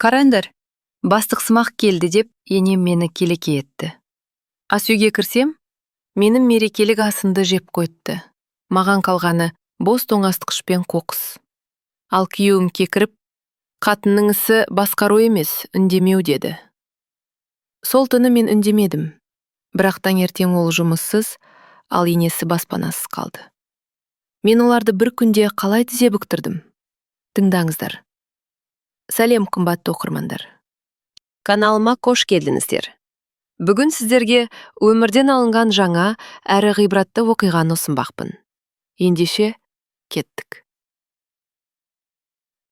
Қараңдар, бастық сымақ келді деп, енем мені келеке етті. Ас үйге кірсем, менің мерекелік асымды жеп қойыпты. Маған қалғаны бос тоңастықышпен қоқыс. Ал күйеуім кекіріп, қатынның ісі басқару емес, үндемеу деді. Сол түні мен үндемедім. Бірақ таңертең ол жұмыссыз, ал енесі баспанасыз қалды. Мен оларды бір күнде қалай тізе бүктірдім? Тыңдаңыздар. Сәлем, қымбатты оқырмандар. Каналыма қош келдіңіздер. Бүгін сіздерге өмірден алынған жаңа әрі ғибратты оқиғаны ұсынбақпын. Ендеше, кеттік.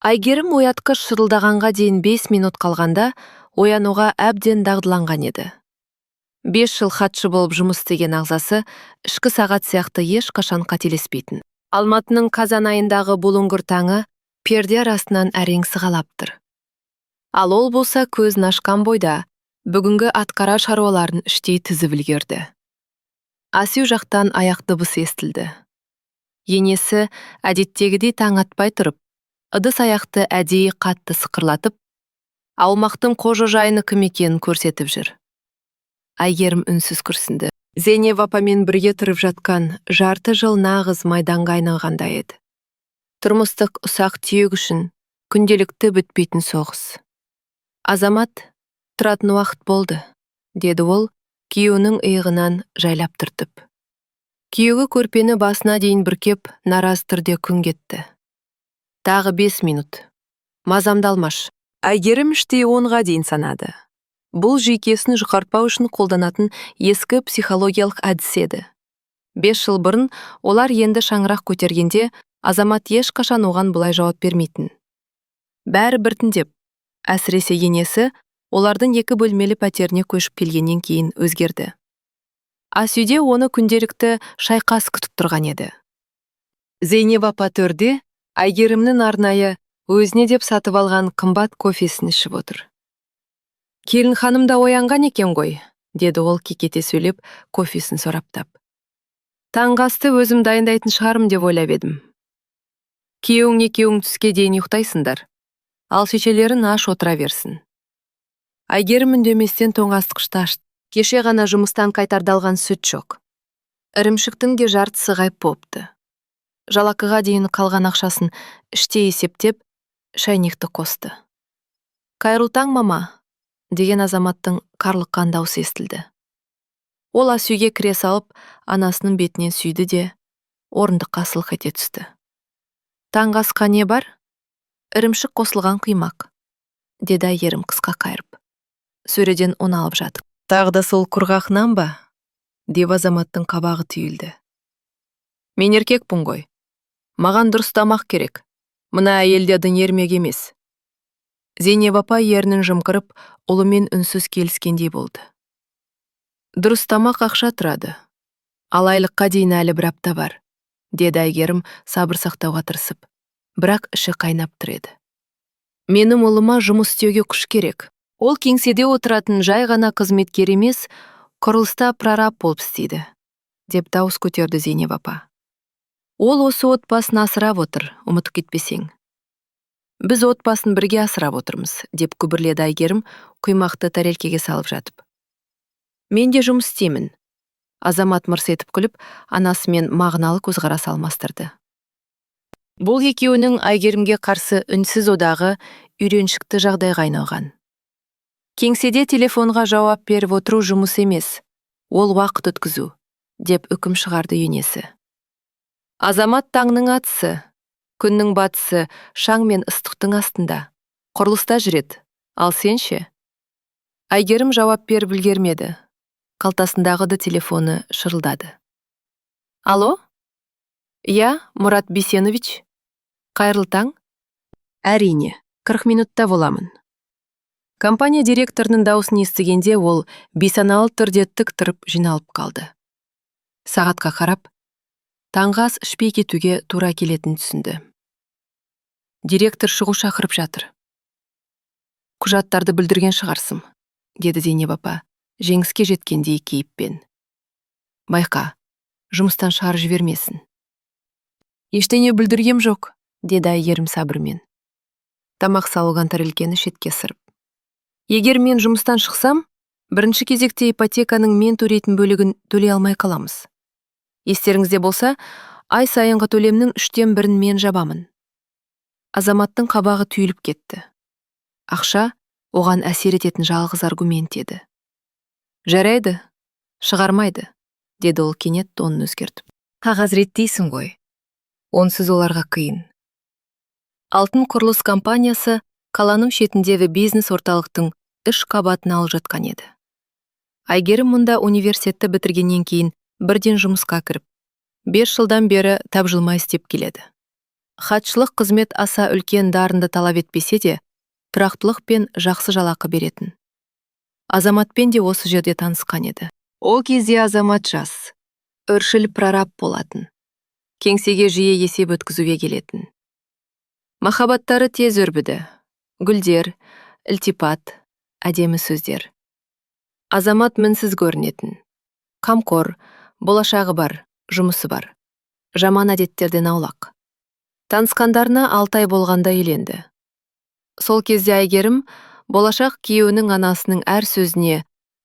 Айгерім оятқыш шырылдағанға дейін 5 минут қалғанда оянуға әбден дағдыланған еді. 5 жыл хатшы болып жұмыс істеген ағзасы ішкі сағат сияқты ешқашан қателеспейтін. Алматының қазан айындағы бұлыңғыр таңы перде арасынан әрең сығалап тұр. Ал ол болса көзін ашқан бойда бүгінгі атқара шаруаларын іштей тізіп үлгерді. Ас үй жақтан аяқ дыбысы естілді. Енесі әдеттегідей таң атпай тұрып, ыдыс аяқты әдейі қатты сықырлатып, аумақтың қожайыны кім екенін көрсетіп жүр. Айгерім үнсіз күрсінді. Зейнеп апамен бірге тұрып жатқан жарты жыл нағыз майданға айналғандай еді. Тұрмыстық ұсақ түйек үшін күнделікті бітпейтін соғыс. Азамат, тұратын уақыт болды, деді ол, күйеуінің иығынан жайлап түртіп. Күйеуі көрпені басына дейін бүркеп, нараз түрде күн кетті. Тағы 5 минут. Мазамды алмаш. Айгерім іштей 10-ға дейін санады. Бұл жүйкесін жұқартпау үшін қолданатын ескі психологиялық әдіс еді. 5 жыл бұрын олар енді шаңырақ көтергенде Азамат ешқашан оған бұлай жауап бермейтін. Бәрі біртіндеп, әсіресе енесі олардың 2 бөлмелі пәтеріне көшіп келгеннен кейін өзгерді. Ас үйде оны күнделікті шайқас күтіп тұрған еді. Зейнеп апа төрде Айгерімнің арнайы өзіне деп сатып алған қымбат кофесін ішіп отыр. Келін ханым да оянған екен ғой, деді ол кекете сөйлеп, кофесін сораптап. Таңғы асты өзім дайындайтын шығарым деп ойлап едім. Күйеуің екеуің түске дейін ұйықтайсыңдар, ал шешелерін аш отыра берсін. Айгерім үндеместен тоңастықышты ашты. Кеше ғана жұмыстан қайтардалған сүт жоқ. Ірімшіктің де жартысы ғайып болыпты. Жалақыға дейін қалған ақшасын іште есептеп, шайнекті қосты. Қайырлы таң, мама, деген Азаматтың қарлыққан даусы естілді. Ол ас үйге кіре салып, анасының бетінен сүйді де, орындыққа сылқ ете түсті. Таңғы асқа не бар? Ірімшік қосылған құймақ, деді Айгерім қысқа қайырып. Сөреден ұн алып жатып. Тағы да сол құрғақ нан ба? Деп Азаматтың қабағы түйілді. Мен еркекпін ғой. Маған дұрыс тамақ керек. Мына әйелдердің ермек емес. Зейнеп апа ернін жымқырып, ұлымен үнсіз келіскендей болды. Дұрыс тамақ ақша тұрады. Ал айлыққа дейін әлі бір апта бар, деді Айгерім сабыр сақтауға тырысып. Бірақ іші қайнап тұр еді. Менің ұлыма жұмыс істеуге күш керек. Ол кеңседе отыратын жай ғана қызметкер емес, құрылыста прораб болып істейді, деп дауыс көтерді Зейнеп апа. Ол осы отбасын асырап отыр, ұмытып кетпесең. Біз отбасын бірге асырап отырмыз, деп күбірледі Айгерім құймақты тарелкеге салып жатып. Мен де жұмыс істеймін. Азамат мырс етіп күліп, анасымен мағыналы көзқарас алмастырды. Бұл екеуінің Айгерімге қарсы үнсіз одағы үйреншікті жағдайға айналған. Кеңседе телефонға жауап беріп отыру жұмыс емес, ол уақыт өткізу, деп үкім шығарды енесі. Азамат таңның атысы, күннің батысы шаң мен ыстықтың астында, құрылыста жүреді, ал сен ше? Айгерім жауап беріп үлгермеді. Қалтасындағыды телефоны шырылдады. Алло? Я, Мұрат Бисенович. Қайырлы таң? Әрине, 40 минутта боламын. Компания директорының дауысын естігенде ол бейсаналы түрде тік тұрып жиналып қалды. Сағатқа қарап, таңғы ас ішпей кетуге тура келетін түсінді. Директор шығу шақырып жатыр. Құжаттарды бүлдірген шығарсың, деді Зейнеп апа, жеңіске жеткендей кейіппен. Байқа, жұмыстан шығарып жібермесін. Ештеңе бүлдіргем жоқ, деді Айгерім сабырмен. Тамақ салуған тарелкені шетке сырып. Егер мен жұмыстан шықсам, бірінші кезекте ипотеканың мен төлейтін бөлігін төлей алмай қаламыз. Естеріңізде болса, ай сайынғы төлемнің 1/3 мен жабамын. Азаматтың қабағы түйіліп кетті. Ақша оған әсер ететін жалғыз аргумент еді. Жарайды, шығармайды, деді ол кенет тонын өзгертіп. Қағаз реттейсің ғой. Онсыз оларға қиын. Алтын құрылыс компаниясы қаланың шетіндегі бизнес орталықтың 3 қабатын алып жатқан еді. Айгерім мұнда университетті бітіргеннен кейін бірден жұмысқа кіріп, 5 жылдан бері тапжылмай істеп келеді. Хатшылық қызмет аса үлкен дарынды талап етпесе де, тұрақтылық пен жақсы жалақы беретін. Азаматпен де осы жерде танысқан еді. Ол кезде Азамат жас, өршіл прораб болатын. Кеңсеге жиі есеп өткізуге келетін. Махаббаттары тез өрбіді. Гүлдер, ілтипат, әдемі сөздер. Азамат мінсіз көрінетін. Қамқор, болашағы бар, жұмысы бар. Жаман әдеттерден аулақ. Танысқандарына 6 ай болғанда үйленді. Сол кезде Айгерім болашақ күйеуінің анасының әр сөзіне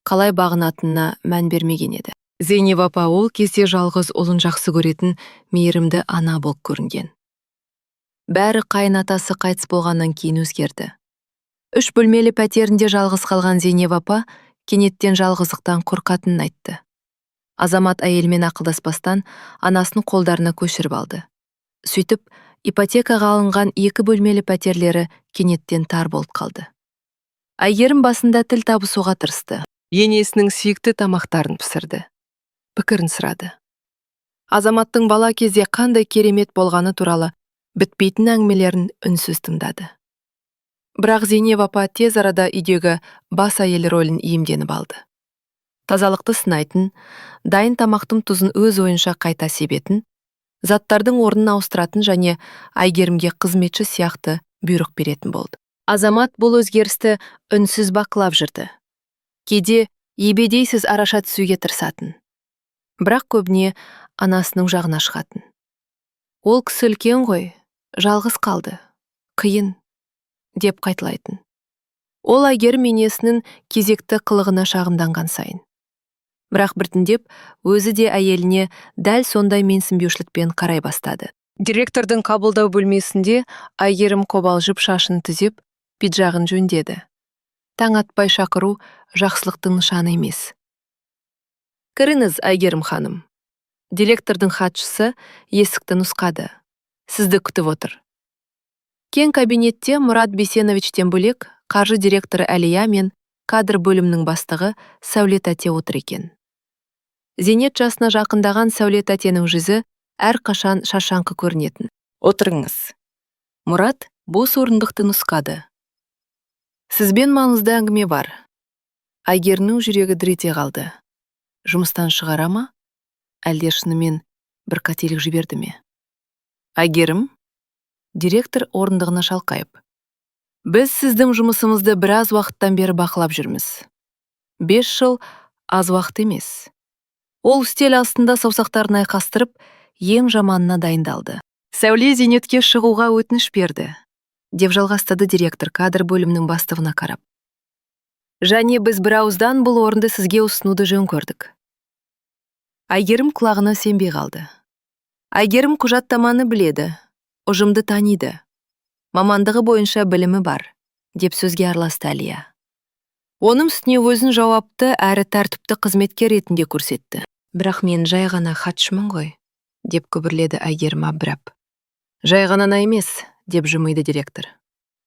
қалай бағынатынына мән бермеген еді. Зейнеп апа ол кезде жалғыз ұлын жақсы көретін мейірімді ана болып көрінген. Бәрі қайын атасы қайтыс болғаннан кейін өзгерді. 3 бөлмелі пәтерінде жалғыз қалған Зейнеп апа кенеттен жалғыздықтан қорқатынын айтты. Азамат әйелмен ақылдаспастан анасын қолдарына көшіріп алды. Сөйтіп, ипотекаға алынған 2 бөлмелі пәтерлері кенеттен тар болып қалды. Айгерім басында тіл табысуға тырысты. Енесінің сүйікті тамақтарын пісірді. Пікірін сұрады. Азаматтың бала кезде қандай керемет болғаны туралы бітпейтін әңгімелерін үнсіз тыңдады. Бірақ Зейнеп апа тез арада үйдегі бас әйел рөлін иемденіп алды. Тазалықты сынайтын, дайын тамақтың тұзын өз ойынша қайта себетін, заттардың орнын ауыстыратын және Айгерімге қызметші сияқты бұйрық беретін болды. Азамат бұл өзгерісті үнсіз бақылап жүрді. Кейде ебедейсіз араша түсуге тырысатын. Бірақ көбіне анасының жағына шығатын. Ол кісі үлкен ғой, жалғыз қалды, қиын, деп қайталайтын. Ол Айгерім енесінің кезекті қылығына шағымданған сайын. Бірақ біртіндеп өзі де әйеліне дәл сондай менсінбеушілікпен қарай бастады. Директордың қабылдау бөлмесінде Айгерім қобалжып шашын түзеп, пиджағын жөндеді. Таң атпай шақыру жақсылықтың нышаны емес. Кіріңіз, Айгерім ханым. Директордың хатшысы есікті нұсқады. Сізді күтіп отыр. Кең кабинетте Мұрат Бейсеновичтен бөлек қаржы директоры Әлия мен кадр бөлімінің бастығы Сәулет әте отыр екен. Зейнет жасына жақындаған Сәулет әтенің жүзі әрқашан шашаңқы көрінетін. Отырыңыз. Мұрат бос орындықты нұсқады. Сізбен маңызды әңгіме бар. Айгерімнің жүрегі дір ете қалды. Жұмыстан шығара ма? Әлде шынымен бір қателік жіберді ме? Айгерім, директор орындығына шалқайып. Біз сіздің жұмысымызды біраз уақыттан бері бақылап жүрміз. 5 жыл аз уақыт емес. Ол үстел астында саусақтарын айқастырып, ең жаманына дайындалды. Сәуле Зейнетке шығуға өтініш берді, деп жалғастырды директор кадр бөлімінің бастығына қарап. Және біз бір ауыздан бұл орынды сізге ұсынуды жөн көрдік. Айгерім құлағына сенбей қалды. Айгерім құжаттаманы біледі, ұжымды таниды. Мамандығы бойынша білімі бар, деп сөзге араласты Әлия. Оның үстіне өзін жауапты әрі тәртіпті қызметкер ретінде көрсетті. Бірақ мен жай ғана хатшымын ғой, деп күбірледі Айгерім абдырап. Жай ғана емес, деп жымиды директор.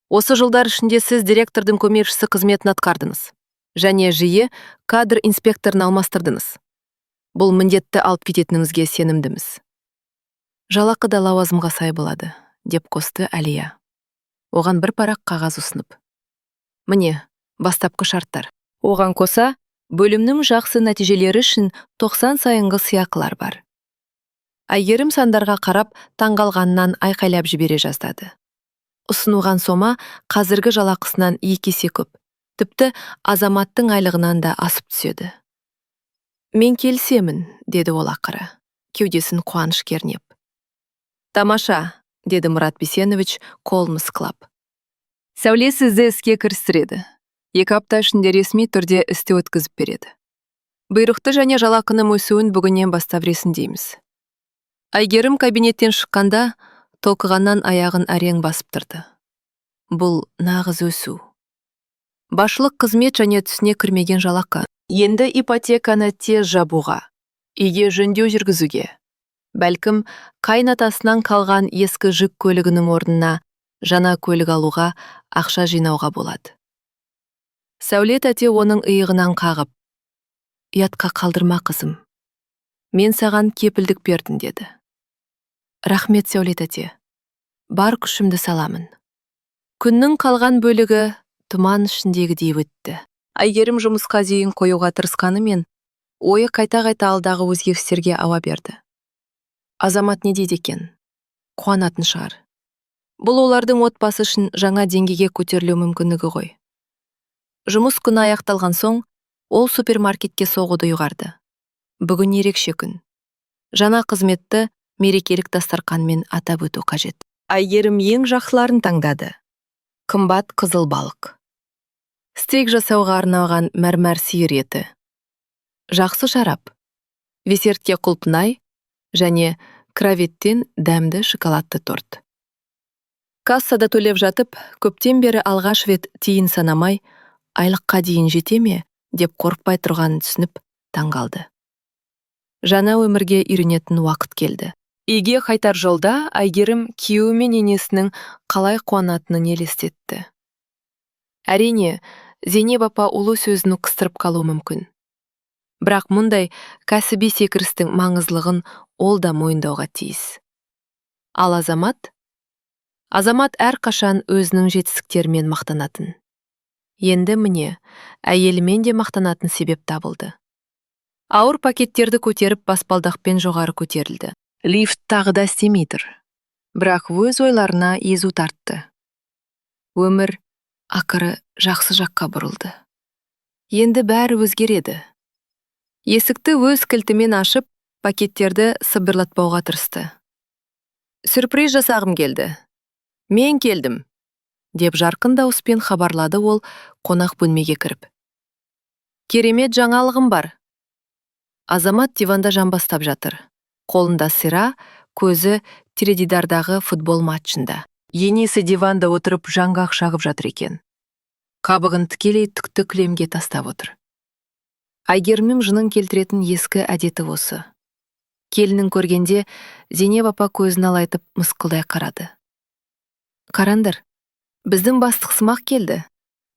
Осы жылдар ішінде сіз директордың көмекшісі қызметін атқардыңыз. Және жиі кадр инспекторын алмастырдыңыз. Бұл міндетті алып кететініңізге сенімдіміз. Жалақы да лауазымға сай болады, деп қосты Әлия. Оған бір парақ қағаз ұсынып. Міне, бастапқы шарттар. Оған қоса, бөлімнің жақсы нәтижелері үшін 90 сайынғы сыйақылар бар. Айгерім сандарға қарап, таңғалғаннан айқайлап жібере жаздады. Ұсынуған сома қазіргі жалақысынан 2 есе көп. Тіпті Азаматтың айлығынан да асып түседі. Мен келісемін, деді ол ақыры, кеудесін қуаныш кернеп. Тамаша, деді Мұрат Бейсенович қолын мысқылап. Сәуле сізді іске кірістіреді. 2 апта ішінде ресми түрде істі өткізіп береді. Бұйрықты және жалақының өсуін бүгіннен бастап ресімдейміз. Айгерім кабинеттен шыққанда толқығаннан аяғын әрең басып тұрды. Бұл нағыз өсу. Басшылық қызмет және түсіне кірмеген жалақы. Енді ипотеканы тез жабуға, үйге жөндеу жүргізуге, бәлкім қайнатасынан қалған ескі жүк көлігінің орнына жаңа көлік алуға ақша жинауға болады. Сәулет әте оның иығынан қағып, «Ұятқа қалдырма, қызым. Мен саған кепілдік бердім», деді. «Рахмет, Сәулет әте. Бар күшімді саламын». Күннің қалған бөлігі тұман ішіндегідей өтті. Айгерім жұмысқа зейін қоюға тырысқанымен, ойы қайта-қайта алдағы өзгерістерге ауа берді. Азамат не дейді екен? Қуанатын шығар. Бұл олардың отбасы үшін жаңа деңгейге көтерілу мүмкіндігі ғой. Жұмыс күні аяқталған соң, ол супермаркетке соғуды ұйғарды. Бүгін ерекше күн. Жаңа қызметті мерекелік дастарханмен атап өту қажет. Айгерім ең жақсыларын таңдады. Қымбат қызыл балық. Стейк жасауға арналған мәрмәр сиыр еті. Жақсы шарап. Весертке құлпынай және краветтен дәмді шоколадты торт. Кассада төлеп жатып, көптен бері алғаш рет тиын санамай, айлыққа дейін жете ме деп қорықпай тұрғанын түсініп таңғалды. Жаңа өмірге үйренетін уақыт келді. Үйге қайтар жолда Айгерім күйеуі мен енесінің қалай қуанатынын елестетті. Әрине, Зейнеп апа ұлы сөзін қыстырып қалу мүмкін. Бірақ мұндай кәсіби секірістің маңызлығын ол да мойындауға тиіс. Ал Азамат әрқашан өзінің жетістіктерімен мақтанатын. Енді міне, әйелімен де мақтанатын себеп табылды. Ауыр пакеттерді көтеріп баспалдақпен жоғары көтерілді. Лифт тағы да істемей тұр. Бірақ өз ойларына езу тартты. Өмір ақыры жақсы жаққа бұрылды. Енді бәрі өзгереді. Есікті өз кілтімен ашып, пакеттерді сыбырлатпауға тырысты. Сюрприз жасағым келді. Мен келдім, деп жарқын дауыспен хабарлады ол қонақ бөлмеге кіріп. Керемет жаңалығым бар. Азамат диванда жамбастап жатыр. Қолында сыра, көзі теледидардағы футбол матчында. Енесі диванда отырып жаңғақ шағып жатыр екен. Қабығын тікелей түкті кілемге тастап отыр. Айгерімнің жынын келтіретін ескі әдеті осы. Келінін көргенде Зейнеп апа көзін алайтып мысқылдай қарады. «Қараңдар, біздің бастық Сымақ келді»,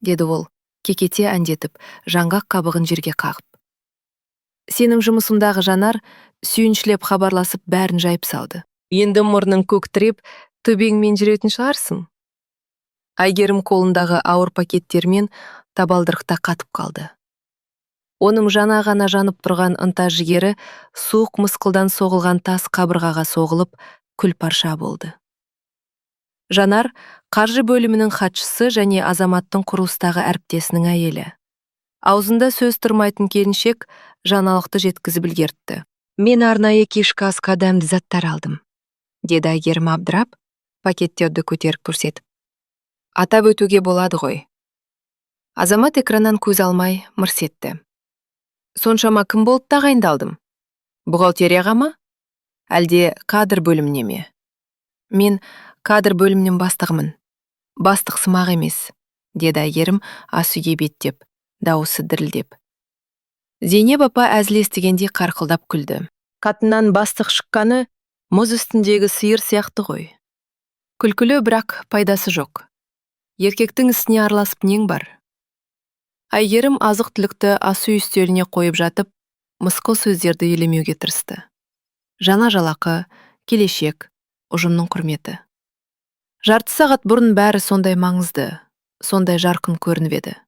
деді ол, кекете әндетіп, жаңғақ қабығын жерге қағып. «Сенің жұмысымдағы Жанар сүйіншілеп хабарласып бәрін жайып салды. Енді мұрның көктіреп, төбеңмен жүретін шығарсың». Айгерім қолындағы ауыр пакеттермен табалдырықта қатып қалды. Оның жаңа ғана жанып тұрған ынта жігері суық мысқылдан соғылған тас қабырғаға соғылып, күл парша болды. Жанар қаржы бөлімінің хатшысы және Азаматтың құрылыстағы әріптесінің әйелі. Аузында сөз тұрмайтын келіншек жаңалықты жеткізіп үлгерді. «Мен арнайы кешкі асқа дәмді заттар алдым», деді Айгерім абдырап, пакеттерді көтеріп көрсетіп. «Атап өтуге болады ғой». Азамат экраннан көз алмай мырс етті. «Соншама кім болды тағайындалдым? Бухгалтерияға ма? Әлде кадр бөліміне ме?» «Мен кадр бөлімнің бастығымын. Бастық Сымақ емес», деді Айгерім ас үйге беттеп, дауысы дірілдеп. Зейнеп апа әзіл естігенде қарқылдап күлді. Қатыннан бастық шыққаны мұз үстіндегі сиыр сияқты ғой. Күлкілі, бірақ пайдасы жоқ. Еркектің ісіне араласып нең бар? Айгерім азық-түлікті ас үй үстеліне қойып жатып, мысқыл сөздерді елемеуге тырысты. Жаңа жалақы, келешек, ұжымның құрметі. Жарты сағат бұрын бәрі сондай маңызды, сондай жарқын көрініп еді.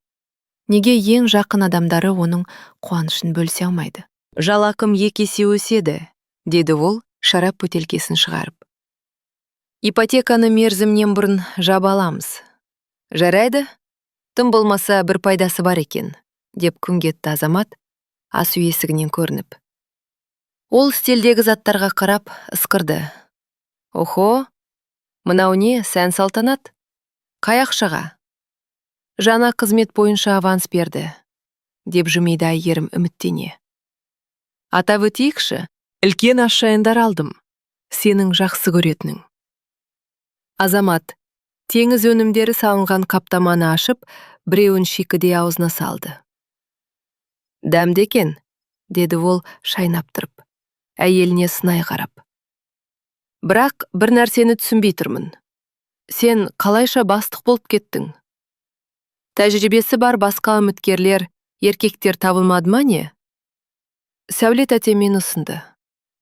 Неге ең жақын адамдары оның қуанышын бөлісе алмайды? «Жалақым 2 есе өседі», деді ол шарап бөтелкесін шығарып. «Ипотеканы мерзімнен бұрын жаба аламыз». «Жарайды, тым болмаса бір пайдасы бар екен», деп күң кетті Азамат, ас үй есігінен көрініп. Ол стелдегі заттарға қарап ысқырды. «Охо, мынау не, сән салтанат? Қай ақшаға?» Жаңа қызмет бойынша аванс берді, деп жымиды Айгерім үміттене. Атап өтейікші, үлкен ашшайындар алдым, сенің жақсы көретінің. Азамат теңіз өнімдері салынған қаптаманы ашып, біреуін шикідей аузына салды. Дәмді екен, деді ол шайнап тұрып, әйеліне сынай қарап. Бірақ бір нәрсені түсінбей тұрмын. Сен қалайша бастық болып кеттің? Тәжірибесі бар басқа үміткерлер, еркектер табылмады ма не? Сәулет әтемен ұсынды,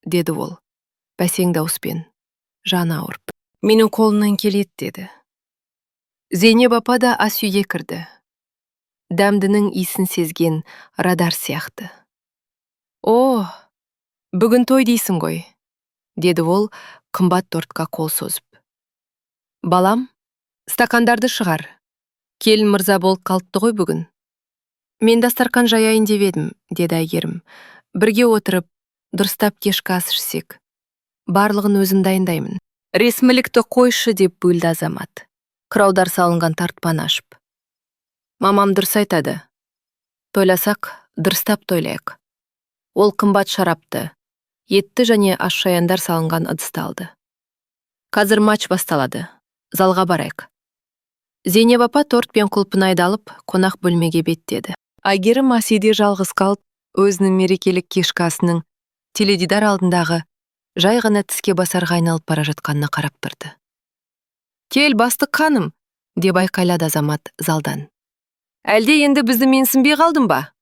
деді ол, бәсең дауыспен, жаны ауырып. Менің қолымнан келеді, деді. Зейнеп апа да ас үйге кірді. Дәмдінің иісін сезген радар сияқты. О, бүгін той дейсің ғой, деді ол қымбат тортқа қол созып. Балам, стакандарды шығар. Келін мырза болып қалыпты ғой бүгін. Мен дастарқан жаяйын деп едім, деді Айгерім. Бірге отырып, дұрыстап кешкі ас ішсек. Барлығын өзім дайындаймын. Ресмілікті қойшы, деп бөлді Азамат, қыраудар салынған тартпаны ашып. Мамам дұрыс айтады. Тойласақ, дұрыстап тойлайық. Ол қымбат шарапты, етті және ашшаяндар салынған ыдысты алды. Қазір матч басталады. Залға барайық. Зейнеп апа торт пен құлпынайды алып, қонақ бөлмеге беттеді. Айгерім ас үйде жалғыз қалып, өзінің мерекелік кешкі асының теледидар алдындағы жай ғана тіске басарға айналып бара жатқанына қарап тұрды. Кел, бастық ханым, деп айқайлады Азамат залдан. Әлде енді бізді менсінбей қалдың ба?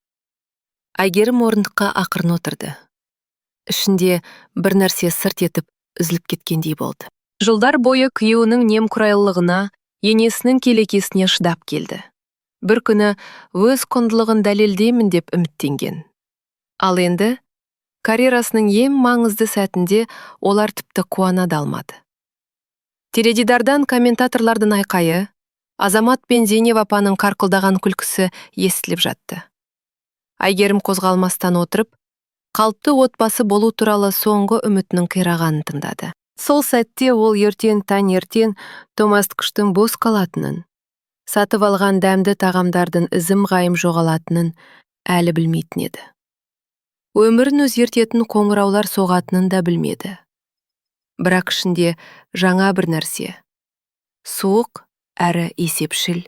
Айгерім орындыққа ақырын отырды. Ішінде бір нәрсе сырт етіп үзіліп кеткендей болды. Жылдар бойы күйеуінің немқұрайлылығына, енесінің келекесіне шыдап келді. Бір күні өз құндылығын дәлелдеймін деп үміттенген. Ал енді карьерасының ең маңызды сәтінде олар тіпті қуана да алмады. Теледидардан комментаторлардың айқайы, Азамат пен Зейнеп апаның қарқылдаған күлкісі естіліп жатты. Айгерім қозғалмастан отырып, қалыпты отбасы болу туралы соңғы үмітінің қирағанын тыңдады. Сол сәтте ол ертең таңертең тоңазытқыштың бос қалатынын, сатып алған дәмді тағамдардың ізім ғайым жоғалатынын әлі білмейтін еді. Өмірін өзгертетін қоңыраулар соғатынын да білмеді. Бірақ ішінде жаңа бір нәрсе, суық әрі есепшіл,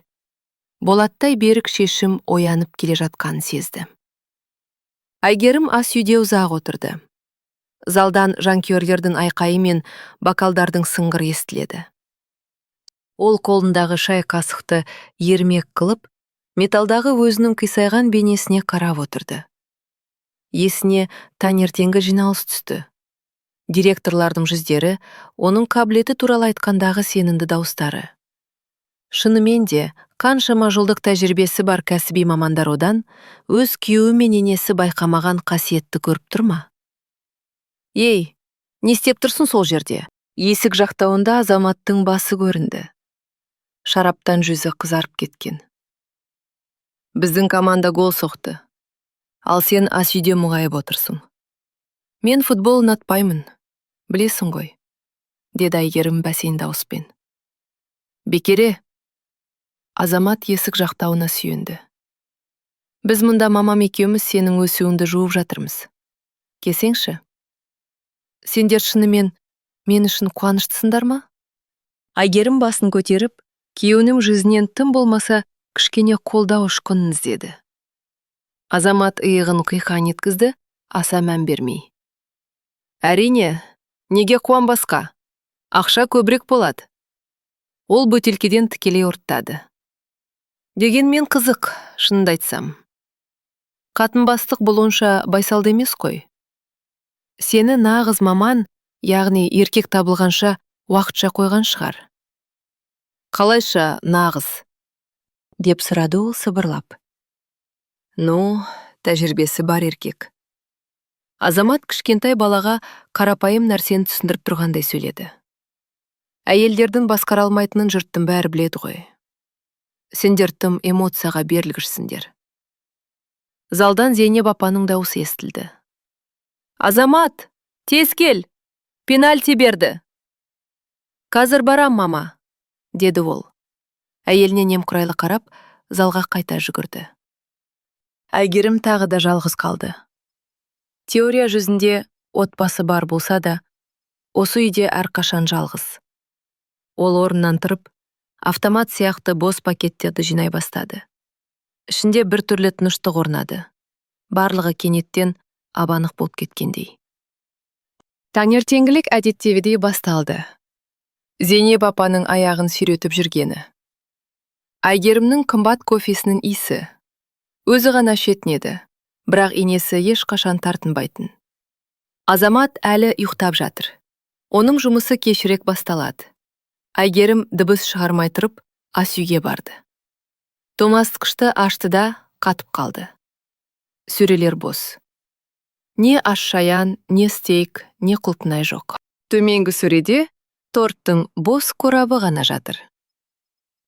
болаттай берік шешім оянып келе жатқанын сезді. Айгерім ас үйде ұзақ отырды. Залдан жанкүйерлердің айқайы мен бокалдардың сыңғыр естіледі. Ол қолындағы шай қасықты ермек қылып, металдағы өзінің қисайған бейнесіне қарап отырды. Есіне таңертеңгі жиналыс түсті. Директорлардың жүздері, оның қабілеті туралы айтқандағы сенімді дауыстары. Шынымен де, қаншама жылдық тәжірибесі бар кәсіби мамандар одан өз күйеуі мен енесі байқамаған қасиетті көріп тұр ма? Ей, не істеп тұрсың сол жерде? Есік жақтауында Азаматтың басы көрінді. Шараптан жүзі қызарып кеткен. Біздің команда гол соқты. Ал сен ас үйде мұңайып отырсың. Мен футбол ұнатпаймын, білесің ғой, деді Айгерім бәсең дауыспен. Бекере, Азамат есік жақтауына сүйенді. Біз мұнда мамам екеуміз сенің өсуіңді жуып жатырмыз. Кесеңші? Сендер шынымен мен үшін қуаныштысыңдар ма? Айгерім басын көтеріп, күйеуінің жүзінен тым болмаса кішкене қолдау ұшқынын іздеді. Азамат иығын қиқан еткізді, аса мән бермей. Әрине, неге қуанбасқа? Ақша көбірек болады. Ол бөтелкеден тікелей ұрттады. Дегенмен қызық, шынымды айтсам. Қатын бастық бұл онша байсалды емес қой. Сені нағыз маман, яғни еркек табылғанша уақытша қойған шығар. Қалайша нағыз? Деп сұрады ол сыбырлап. Тәжірибесі бар еркек. Азамат кішкентай балаға қарапайым нәрсені түсіндіріп тұрғандай сөйледі. Әйелдердің басқара алмайтынын жұрттың бәрі біледі ғой. Сендер тым эмоцияға берілгішсіңдер. Залдан Зейнеп апаның дауысы естілді. Азамат, тез кел, пенальти берді. Қазір барам, мама, деді ол. Әйеліне немқұрайлы қарап, залға қайта жүгірді. Әйгерім тағы да жалғыз қалды. Теория жүзінде отбасы бар болса да, осы үйде әрқашан жалғыз. Ол орнынан тұрып, автомат сияқты бос пакеттерді жинай бастады. Ішінде бір түрлі тыныштық орнады. Барлығы кенеттен абанық болып кеткендей. Таңертеңгілік әдеттегідей басталды. Зейнеп апаның аяғын сүйретіп жүргені. Әйгерімнің қымбат кофесінің иісі. Өзі ғана шетінеді, бірақ енесі ешқашан тартынбайтын. Азамат әлі ұйықтап жатыр. Оның жұмысы кешірек басталады. Әйгерім дыбыс шығармай тұрып, ас үйге барды. Тоңазытқышты ашты да қатып қалды. Сөрелер бос. Не аш-шаян, не стейк, не құлпынай жоқ. Төменгі сөреде торттың бос қорабы ғана жатыр.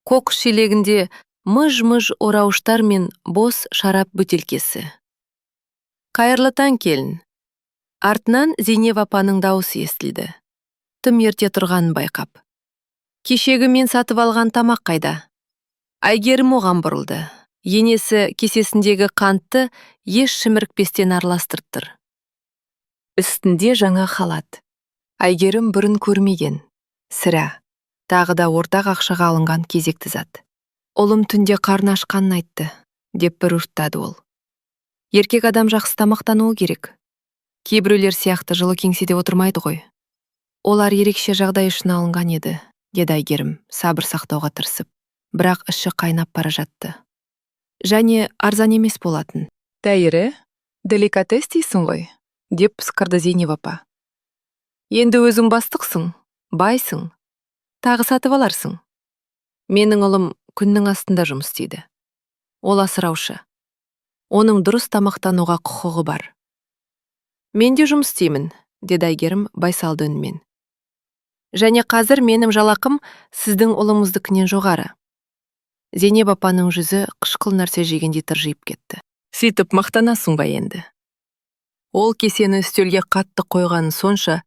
Қоқыс шелегінде мыж-мыж орауыштар мен бос шарап бөтелкесі. Қайырлы таң келін. Артынан Зейнеп апаның дауысы естілді. Тым ерте тұрғанын байқап. Кешегі мен сатып алған тамақ қайда? Әйгерім оған бұрылды. Енесі кесесіндегі қантты еш шімірікпестен араластырып тұр. Үстінде жаңа халат. Әйгерім бұрын көрмеген. Сірә, тағы да ортақ ақшаға алынған кезекті зат. Ұлым түнде қарны ашқанын айтты, деп бір ұрттады ол. Еркек адам жақсы тамақтануы керек. Кейбіреулер сияқты жылы кеңседе отырмайды ғой. Олар ерекше жағдай үшін алынған еді, деді Әйгерім, сабыр сақтауға тырысып. Бірақ іші қайнап бара жатты. Және арзан емес болатын. Тәйірі, деликатес дейсің ғой, деп пысқырды Зейнеп апа. Енді өзің бастықсың, байсың, тағы сатып аларсың. Менің ұлым күннің астында жұмыс істейді. Ол асыраушы. Оның дұрыс тамақтануға құқығы бар. Мен де жұмыс істеймін, деді Әйгерім байсалды үнмен. Және қазір менің жалақым сіздің ұлыңыздікінен жоғары. Зейнеп апаның жүзі қышқыл нәрсе жегенде тыржиып кетті. Сөйтіп мақтанасың ба енді? Ол кесені үстелге қатты қойғаны сонша,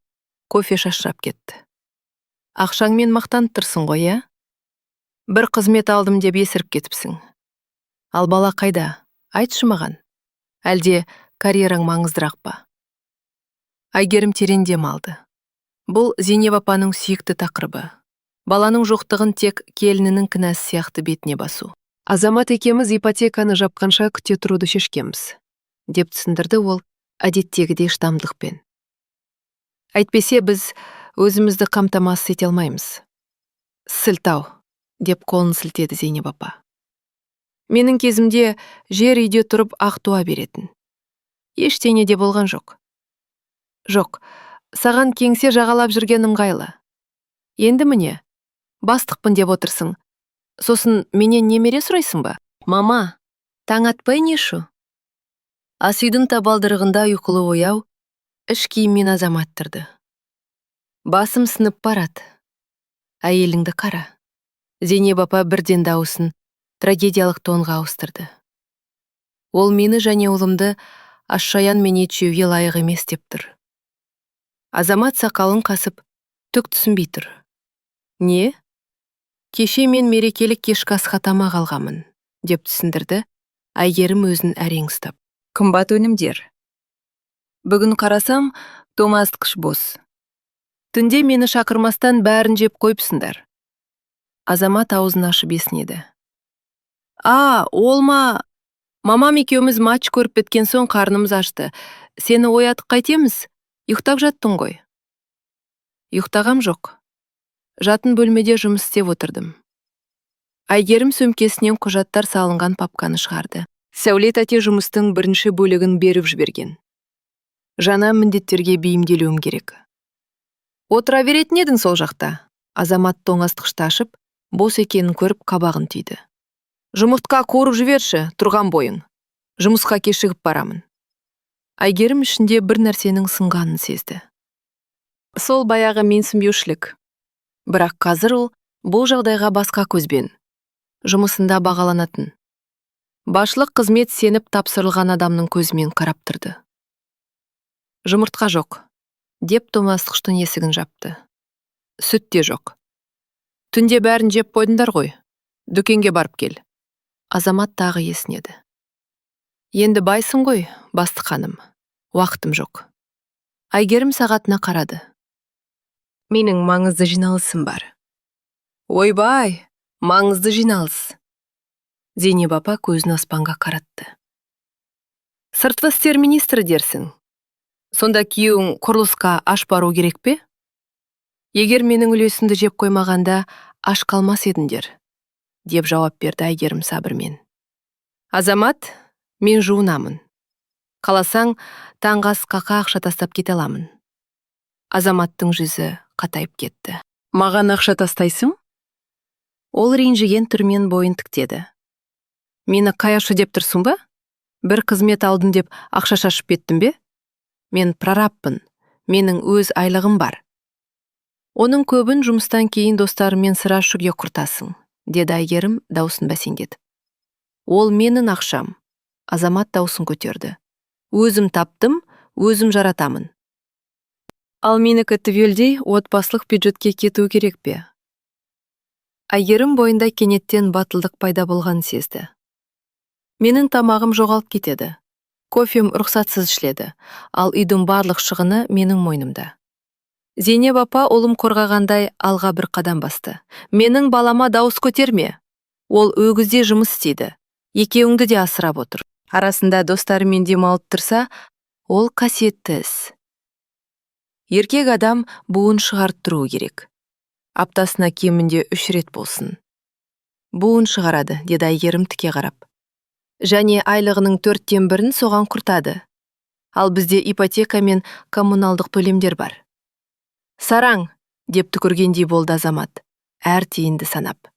кофе шашырап кетті. Ақшаңмен мақтанып тұрсың ғой, иә? Бір қызмет алдым деп есіріп кетіпсің. Ал бала қайда? Айтшы маған. Әлде карьераң маңыздырақ па? Әйгерім терең дем алды. Бұл Зейнеп апаның сүйікті тақырыбы. Баланың жоқтығын тек келінінің кінәсі сияқты бетіне басу. Азамат екеміз ипотеканы жапқанша күте тұруды шешкеміз, деп түсіндірді ол әдеттегідей шыдамдылықпен. Әйтпесе біз өзімізді қамтамасыз ете алмаймыз. Сылтау, деп қолын сілтеді Зейнеп апа. Менің кезімде жер үйде тұрып ақ туа беретін. Ештеңе де болған жоқ. Жоқ, саған кеңсе жағалап жүрген ыңғайлы. Енді міне, бастықпын деп отырсың. Сосын менен немере сұрайсың ба? Мама, таң атпай не шу? Ас үйдің табалдырығында ұйқылы ояу, іш киіммен Азамат тұрды. Басым сынып барады. Әйеліңді қара. Зейнеп апа бірден дауысын трагедиялық тонға ауыстырды. Ол мені және ұлымды аш-шаян мен ет жеуге лайық емес деп тұр. Азамат сақалын қасып, түк түсінбей тұр. Не? Кеше мен мерекелік кешкі асқа тамақ алғамын, деп түсіндірді, Әйгерім өзін әрең ұстап. Қымбат өнімдер. Бүгін қарасам, тоңазытқыш бос. Түнде мені шақырмастан бәрін жеп қойыпсыңдар. Азамат аузын ашып есінеді. Ол ма? Мамам екеуміз матч көріп біткен соң қарнымыз ашты. Сені оятып қайтеміз? Ұйықтап жаттың ғой. Ұйықтағам жоқ. Жатын бөлмеде жұмыс істеп отырдым. Әйгерім сөмкесінен құжаттар салынған папканы шығарды. Сәулет әте жұмыстың бірінші бөлігін беріп жіберген. Жаңа міндеттерге бейімделуім керек. Отыра беретін едің сол жақта. Азамат тоңазытқышты ашып, бос екенін көріп қабағын түйді. Жұмыртқа қуырып жіберші, тұрған бойың. Жұмысқа кешігіп барамын. Әйгерім ішінде бір нәрсенің сынғанын сезді. Сол баяғы менсінбеушілік. Бірақ қазір ол бұл жағдайға басқа көзбен. Жұмысында бағаланатын. Басшылық қызмет сеніп тапсырылған адамның көзімен қарап тұрды. Жұмыртқа жоқ, деп тоңазытқыштың есігін жапты. Сүт те жоқ. Түнде бәрін жеп қойдыңдар ғой. Дүкенге барып кел. Азамат тағы есінеді. Енді байсың ғой, бастық ханым. Уақытым жоқ. Айгерім сағатына қарады. Менің маңызды жиналысым бар. Ойбай, маңызды жиналыс. Зейнеп апа көзін аспанға қаратты. Сыртқы істер министрі дерсің. Сонда күйеуің құрылысқа аш бару керек пе? Егер менің үлесімді жеп қоймағанда, аш қалмас едіңдер, деп жауап берді Айгерім сабырмен. Азамат, мен жуынамын. Қаласаң, таңғы асқа ақша тастап кете аламын. Азаматтың жүзі қатайып кетті. Маған ақша тастайсың? Ол ренжіген түрмен бойын тіктеді. Мені қаяшы деп тұрсың ба? Бір қызмет алдым деп ақша шашып кеттім бе? Мен прорабпын. Менің өз айлығым бар. Оның көбін жұмыстан кейін достарымен сыра ішуге құртасың, деді Айгерім даусын бәсеңдетіп. Ол менің ақшам. Азамат даусын көтерді. Өзім таптым, өзім жаратамын. Ал менікі түгелдей отбасылық бюджетке кету керек пе? Айгерім бойында кенеттен батылдық пайда болған сезді. Менің тамағым жоғалып кетеді. Кофем рұқсатсыз ішіледі, ал үйдің барлық шығыны менің мойнымда. Зейнеп апа ұлым қорғағандай алға бір қадам басты. Менің балама дауыс көтерме. Ол өгізде жұмыс істейді. Екеуіңді де асырап отыр. Арасында достарымен демалып тұрса, ол қасиетті іс. Еркек адам буын шығарттыруы керек. Аптасына кемінде 3 рет болсын. Буын шығарады, деді Айгерім тіке қарап. Және айлығының 1/4 соған құртады. Ал бізде ипотека мен коммуналдық төлемдер бар. Сараң, деп түкіргендей болды Азамат, әр тиынды санап.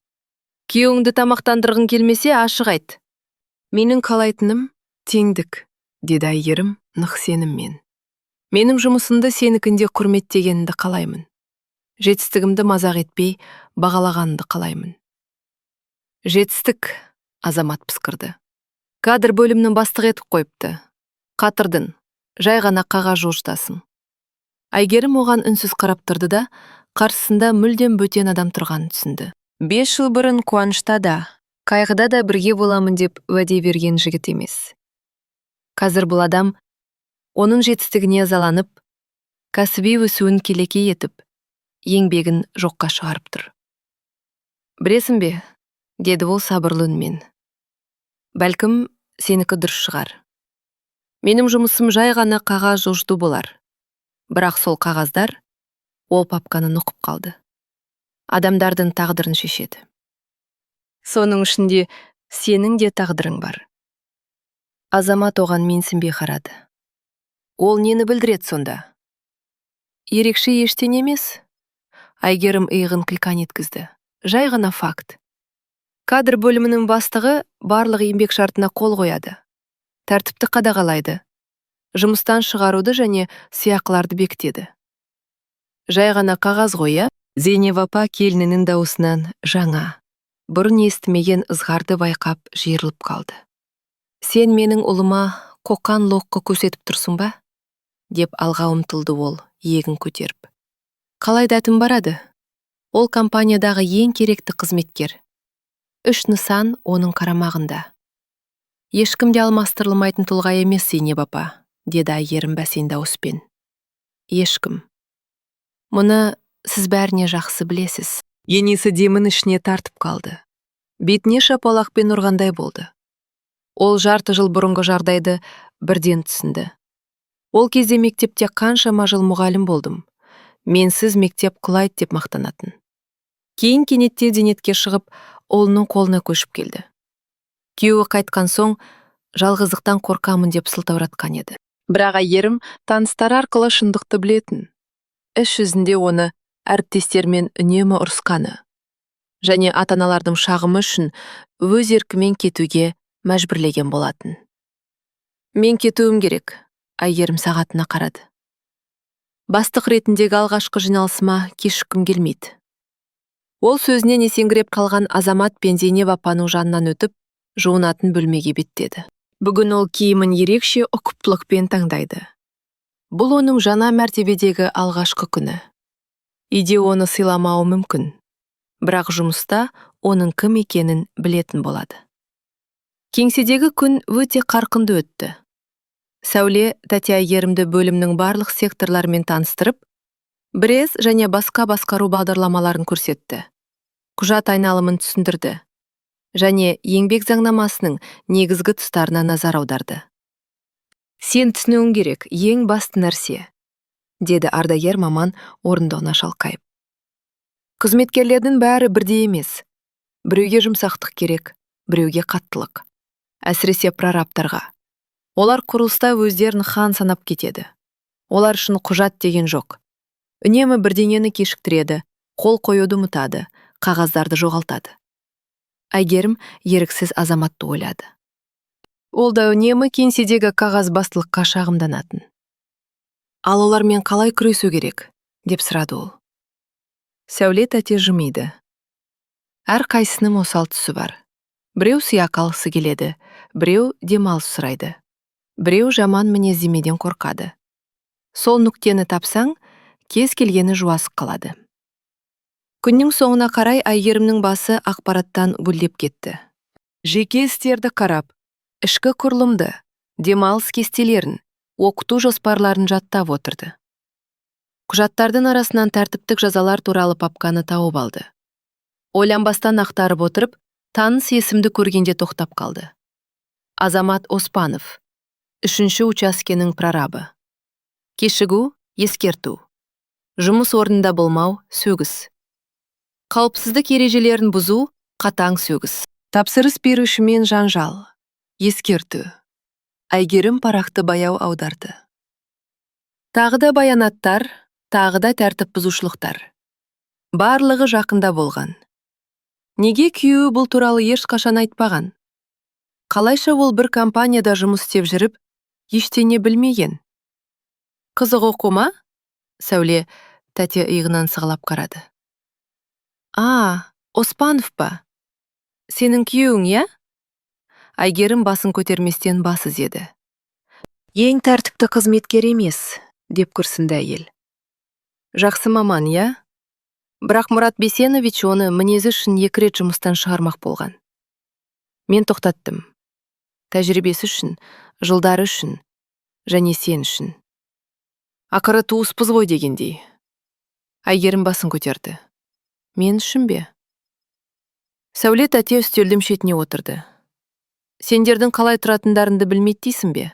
Күйеуіңді тамақтандырғың келмесе ашық айт. Менің қалайтыным теңдік, деді Айгерім нық сеніммен. Менің жұмысымды сенікінде құрметтегенді қалаймын. Жетістігімді мазақ етпей, бағалағанды қалаймын. Жетістік, Азамат пысқырды. Кадр бөлімнің бастық етіп қойыпты. Қатырдың, жай ғана қағаз жуыштасың. Айгерім оған үнсіз қарап тұрды да, қарсысында мүлдем бөтен адам тұрғанын түсінді. 5 жыл бұрын қуанышта да, қайғыда да бірге боламын деп уәде берген жігіт емес. Қазір бұл адам оның жетістігіне ызаланып, кәсіби өсуін келекей етіп, еңбегін жоққа шығарып тұр. Білесің бе, деді ол сабырлы үнмен. Бәлкім, сенікі дұрыс шығар. Менің жұмысым жай ғана қағаз жуыту болар. Бірақ сол қағаздар ол папканы нұқып қалды. Адамдардың тағдырын шешеді. Соның ішінде сенің де тағдырың бар. Азамат оған менсінбей қарады. Ол нені білдіреді сонда? Ерекше ештеңе емес. Айгерім иығын қиқаң еткізді. Жай ғана факт. Кадр бөлімінің бастығы барлық еңбек шартына қол қояды. Тәртіпті қадағалайды. Жұмыстан шығаруды және сыйақыларды бекітеді. Жай ғана қағаз қоя, Зейнеп апа келінінің даусынан жаңа, бұрын естімеген ызғарды байқап жиырылып қалды. Сен менің ұлыма қоқан лоққы көрсетіп тұрсың ба? Деп алға ұмтылды ол, иегін көтеріп. Қалай дәтім барады? Ол компаниядағы ең керекті қызметкер. 3 нысан оның қарамағында. Ешкімде алмастырылмайтын тұлға емес, Зейнеп апа, деді Айгерім бәсең дауыспен. Ешкім. Мұны сіз бәріне жақсы білесіз. Енесі демін ішіне тартып қалды. Бетіне шапалақпен ұрғандай болды. Ол жарты жыл бұрынғы жағдайды бірден түсінді. Ол кезде мектепте қаншама жыл мұғалім болдым. Менсіз мектеп құлайды деп мақтанатын. Кейін кенетте зейнетке шығып, ұлының қолына көшіп келді. Күйеуі қайтқан соң, жалғыздықтан қорқамын деп сылтауратқан еді. Бірақ Айгерім таныстары арқылы шындықты білетін. Іс жүзінде оны әріптестермен үнемі ұрысқаны. Және ата-аналардың шағымы үшін өз еркімен кетуге мәжбүрлеген болатын. Мен кетуім керек, Айгерім сағатына қарады. Бастық ретіндегі алғашқы жиналысыма кешіккім келмейді. Ол сөзінен есеңгіреп қалған Азамат пен Зейнеп апаның жанынан өтіп, жуынатын бөлмеге беттеді. Бүгін ол киімін ерекше ұқыптылықпен таңдайды. Бұл оның жаңа мәртебедегі алғашқы күні. Үйде оны сыйламауы мүмкін, бірақ жұмыста оның кім екенін білетін болады. Кеңседегі күн өте қарқынды өтті. Сәуле тәте Әйгерімді бөлімнің барлық секторларымен таныстырып, бірез және басқа басқару бағдарламаларын көрсетті. Құжат айналымын түсіндірді және еңбек заңнамасының негізгі тұстарына назар аударды. Сен түсінуің керек, ең басты нәрсе, деді ардагер маман орындығына шалқайып. Қызметкерлердің бәрі бірдей емес. Біреуге жұмсақтық керек, біреуге қаттылық. Әсіресе прорабтарға. Олар құрылыста өздерін хан санап кетеді. Олар үшін құжат деген жоқ. Үнемі бірдеңені кешіктіреді, қол қоюды ұмытады, қағаздарды жоғалтады. Әйгерім еріксіз азаматты ойлады. Ол да үнемі кеңседегі қағазбастылыққа шағымданатын. Ал олармен қалай күресу керек, деп сұрады ол. Сәуле тәте жымиды. Әр қайсының осал тұсы бар. Біреу сыйақы алғысы келеді, біреу демалыс сұрайды. Біреу жаман мінездемеден қорқады. Сол нүктені тапсаң, кез келгені жуасық қалады. Күннің соңына қарай Әйгерімнің басы ақпараттан гүлдеп кетті. Жеке істерді қарап, ішкі құрылымды, демалыс кестелерін, оқыту жоспарларын жаттап отырды. Құжаттардың арасынан тәртіптік жазалар туралы папканы тауып алды. Ойланбастан ақтарып отырып, таныс есімді көргенде тоқтап қалды. Азамат Оспанов, 3-ші учаскенің прорабы. Кешігу, ескерту. Жұмыс орнында болмау, сөгіс. Қауіпсіздік ережелерін бұзу, қатаң сөгіс. Тапсырыс берушімен жанжал, ескерту. Әйгерім парақты баяу аударды. Тағы да баянаттар, тағы да тәртіп бұзушылықтар. Барлығы жақында болған. Неге күйеуі бұл туралы ешқашан айтпаған? Қалайша ол бір компанияда жұмыс істеп жүріп, ештеңе білмеген? Қызық оқу ма? Сәуле тәте иығынан сығалап қарады. Оспанов па? Сенің күйеуің, я? Әйгерім басын көтерместен бас изеді. Ең тәртіпті қызметкер емес, деп күрсінді әйел. Жақсы маман, я? Бірақ Мұрат Бесенович оны мінезі үшін 2 рет жұмыстан шығармақ болған. Мен тоқтаттым. Тәжірибесі үшін, жылдары үшін, және сен үшін. Ақыры туыспыз ғой дегендей. Әйгерім басын көтерді. Мен үшін бе? Сәуле тәте үстелдің шетіне отырды. Сендердің қалай тұратындарыңды білмейді дейсің бе?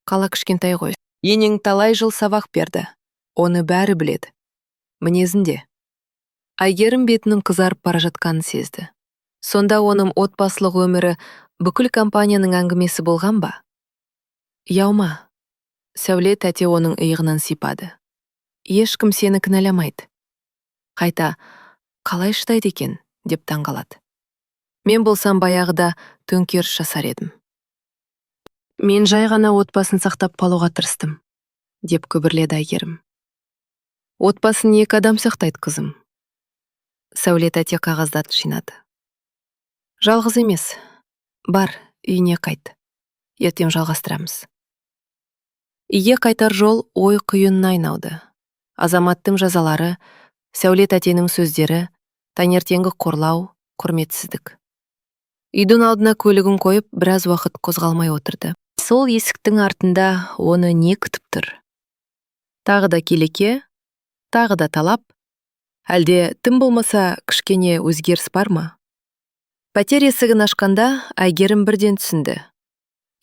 Қала кішкентай ғой. Енең талай жыл сабақ берді. Оны бәрі біледі. Мінезінде. Әйгерім бетінің қызарып бара жатқанын сезді. Сонда оның отбасылық өмірі бүкіл компанияның әңгімесі болған ба? Яума. Сәуле тәте оның иығынан сипады. Ешкім сені кінәламайды. Қайта, қалай шыдайды екен, деп таңғалады. Мен болсам баяғыда төңкеріс жасар едім. Мен жай ғана отбасын сақтап қалуға тырыстым, деп күбірледі Әйгерім. Отбасын 2 адам сақтайды, қызым. Сәуле тәте қағаздарды жинады. Жалғыз емес. Бар, үйіне қайт. Ертең жалғастырамыз. Үйге қайтар жол ой құйынына айналды. Азаматтың жазалары, Сәуле тәтенің сөздері, таңертеңгі қорлау, құрметсіздік. Үйдің алдына көлігін қойып, біраз уақыт қозғалмай отырды. Сол есіктің артында оны не күтіп тұр? Тағы да келеке, тағы да талап. Әлде тым болмаса кішкене өзгеріс бар ма? Пәтер есігін ашқанда Әйгерім бірден түсінді.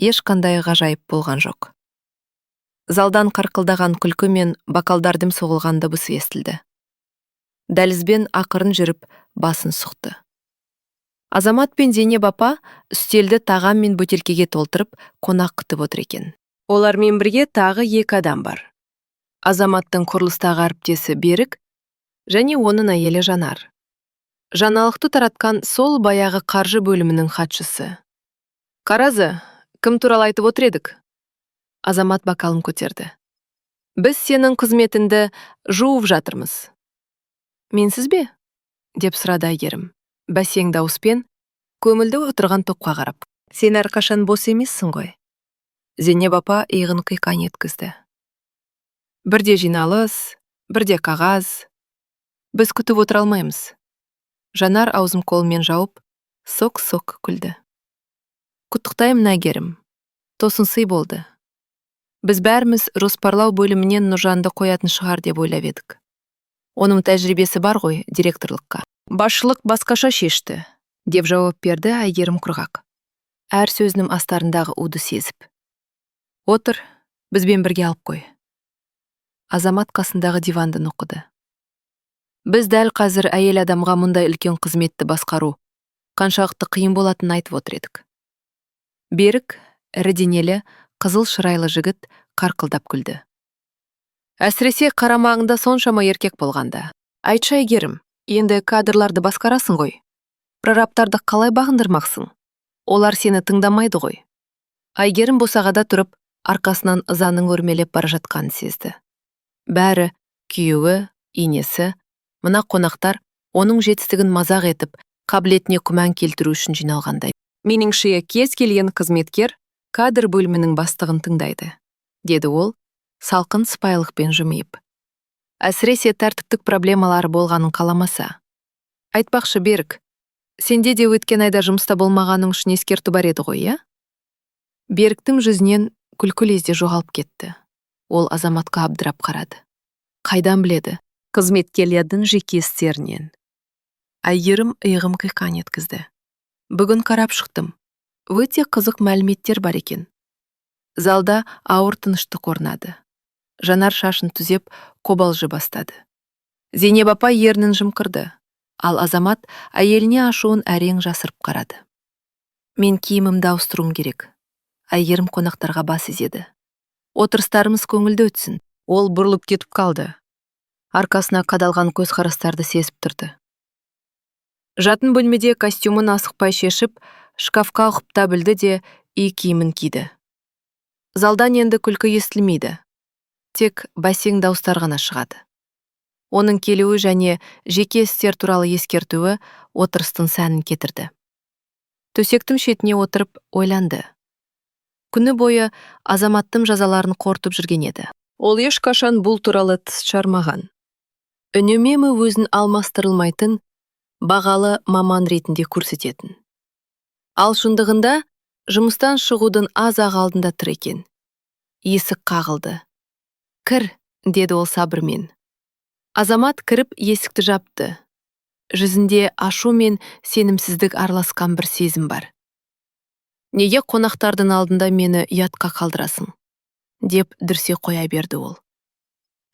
Ешқандай ғажайып болған жоқ. Залдан қарқылдаған күлкі мен бокалдардың соғылған дыбысы естілді. Дәлізбен ақырын жүріп басын сұқты. Азамат пен Зейнеп апа үстелді тағам мен бөтелкеге толтырып қонақ күтіп отыр екен. Олармен бірге тағы 2 адам бар. Азаматтың құрылыстағы әріптесі Берік және оның әйелі Жанар. Жаңалықты таратқан сол баяғы қаржы бөлімінің хатшысы. Қаразы, кім туралы айтып отыр едік? Азамат бокалын көтерді. Біз сенің қызметіңді жуып жатырмыз. Менсіз бе? Деп сұрады Әйгерім. Бәсең дауыспен, көңілді отырған топқа қарап. Сен әрқашан бос емессің ғой. Зейнеп апа иығын қиқаң еткізді. Бірде жиналыс, бірде қағаз. Біз күтіп отыра алмаймыз. Жанар аузын қолмен жауып, сок-сок күлді. Құттықтаймын Әйгерім. Тосын сый болды. Біз бәріміз жоспарлау бөлімінен Нұржанды қоятын шығар деп ойлап едік. Оның тәжірибесі бар ғой директорлыққа. Басшылық басқаша шешті, деп жауап берді Әйгерім құрғақ. Әр сөзінің астарындағы уды сезіп. Отыр, бізбен бірге алып қой. Азамат қасындағы диванды нұқыды. Біз дәл қазір әйел адамға мұндай үлкен қызметті басқару қаншалықты қиын болатынын айтып отыр едік. Берік, ірі денелі, қызыл шырайлы жігіт қарқылдап күлді. Әсіресе қарамағында соншама еркек болғанда. Айтшы Әйгерім, енді кадрларды басқарасың ғой. Прорабтарды қалай бағындырмақсың? Олар сені тыңдамайды ғой. Әйгерім босағада тұрып, арқасынан ызаның өрмелеп бара жатқанын сезді. Бәрі, күйеуі, енесі, мына қонақтар оның жетістігін мазақ етіп, қабілетіне күмән келтіру үшін жиналғандай. Меніңше кез келген қызметкер кадр бөлімінің бастығын тыңдайды, деді ол, салқын сыпайылықпен жымиып. Әсіресе тәртіптік проблемалары болғанын қаламаса. Айтпақшы Берік, сенде де өткен айда жұмыста болмағаның үшін ескерту бар еді ғой, иә? Беріктің жүзінен күлкі лезде жоғалып кетті. Ол Азаматқа абдырап қарады. Қайдан біледі? Қызметкерлердің жеке істерінен. Әйгерім иығын қиқан еткізді. Бүгін қарап шықтым. Өте қызық мәліметтер бар екен. Залда ауыр тыныштық орнады. Жанар шашын түзеп, қобалжи бастады. Зейнеп апай ернін жымқырды, ал Азамат әйеліне ашуын әрең жасырып қарады. Мен киімімді ауыстыруым керек. Әйгерім қонақтарға бас изеді. Отырыстарымыз көңілді өтсін. Ол бұрылып кетіп қалды. Арқасына қадалған көзқарастарды сезіп тұрды. Жатын бөлмеде костюмын асықпай шешіп, шкафқа ұқыпта білді де үй киімін киді. Залдан енді күлкі естілмейді. Тек бассейн дауыстар ғана шығады. Оның келуі және жеке істер туралы ескертуі отырыстың сәнін кетірді. Төсектің шетіне отырып ойланды. Күні бойы Азаматтың жазаларын қорытып жүрген еді. Ол ешқашан бұл туралы тіс жармаған. Үнемі өзін алмастырылмайтын, бағалы маман ретінде көрсететін. Ал шындығында жұмыстан шығудың аз-ақ алдында тұр екен. Есік қағылды. Кір, деді ол сабырмен. Азамат кіріп есікті жапты. Жүзінде ашу мен сенімсіздік араласқан бір сезім бар. Неге қонақтардың алдында мені ұятқа қалдырасың? Деп дүрсе қоя берді ол.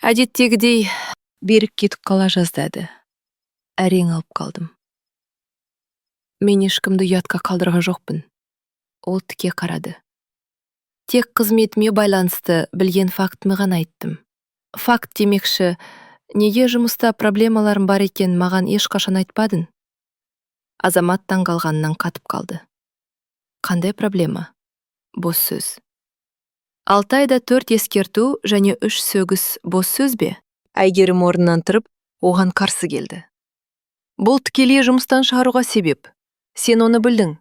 Әдеттегідей Берік кетіп қала жаздады. Әрең алып қалдым. Мен ешкімді ұятқа қалдырған жоқпын. Ол тіке қарады. Тек қызметіме байланысты білген фактімі ғана айттым. Факт демекші, неге жұмыста проблемаларым бар екен маған ешқашан айтпадың? Азамат таңғалғаннан қатып қалды. Қандай проблема? Бос сөз. 6 айда 4 ескерту және 3 сөгіс бос сөз бе? Әйгерім орнынан тұрып, оған қарсы келді. Бұл тікелей жұмыстан шығаруға себеп. Сен оны білдің.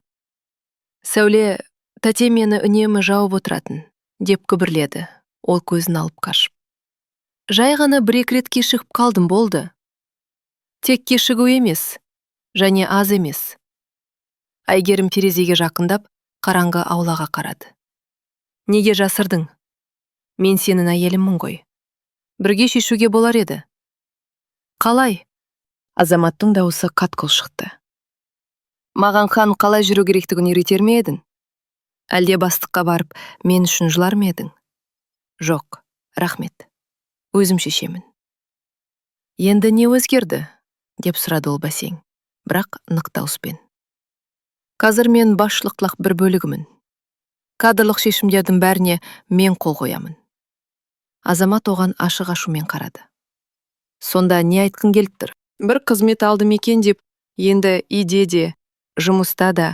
Сәуле, тәте мені үнемі жауып отыратын, деп күбірледі. Ол көзін алып қашып. Жай ғана бір-екі рет кешігіп қалдым болды. Тек кешігу емес, және аз емес. Әйгерім терезеге жақындап, қараңғы аулаға қарады. Неге жасырдың? Мен сенің әйеліммін ғой. Бірге шешуге болар еді. Қалай? Азаматтың дауысы қатқыл шықты. Маған хан қалай жүру керектігін үйретер ме едің? Әлде бастыққа барып, мен үшін жылар ма едің? Жоқ, рахмет. Өзім шешемін. Енді не өзгерді? Деп сұрады ол бассейн, бірақ нық дауыспен. Қазір мен басшылық бір бөлігімін. Кадрлық шешімдердің бәріне мен қол қоямын. Азамат оған ашық ашумен қарады. Сонда не айтқың келіп тұр? Бір қызмет алдым екен деп, енді үйде де, жұмыста да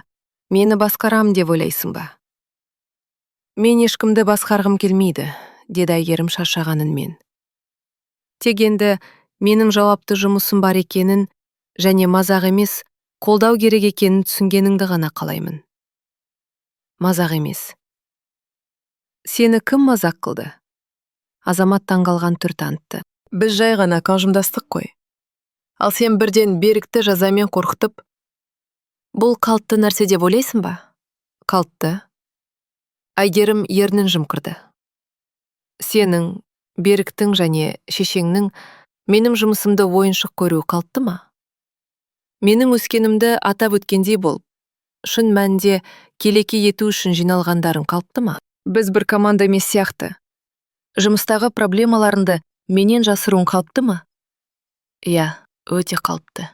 мені басқарам деп ойлайсың ба? Мен ешкімді басқарғым келмейді, деді Әйгерім шаршаған үнмен. Тек енді менің жауапты жұмысым бар екенін және мазақ емес, қолдау керек екенін түсінгеніңді ғана қалаймын. Мазақ емес. Сені кім мазақ қылды? Азамат таңғалған түр танытты. Біз жай ғана қанжымдастық қой. Ал сен бірден Берікті жазамен қорқытып, бұл қалыпты нәрсе деп ойлайсың ба? Калтты. Айгерім ернін жымқырды. Сенің, Беріктің және шешеңнің менің жұмысымды ойыншық көруі қалтты ма? Менің өскенімді атап өткендей болып, шын мәнінде келеке ету үшін жиналғандарың қалтты ма? Біз бір команда емес сияқты. Жұмыстағы проблемаларыңды менен жасыруың қалтты ма? Иә, өте қалтты.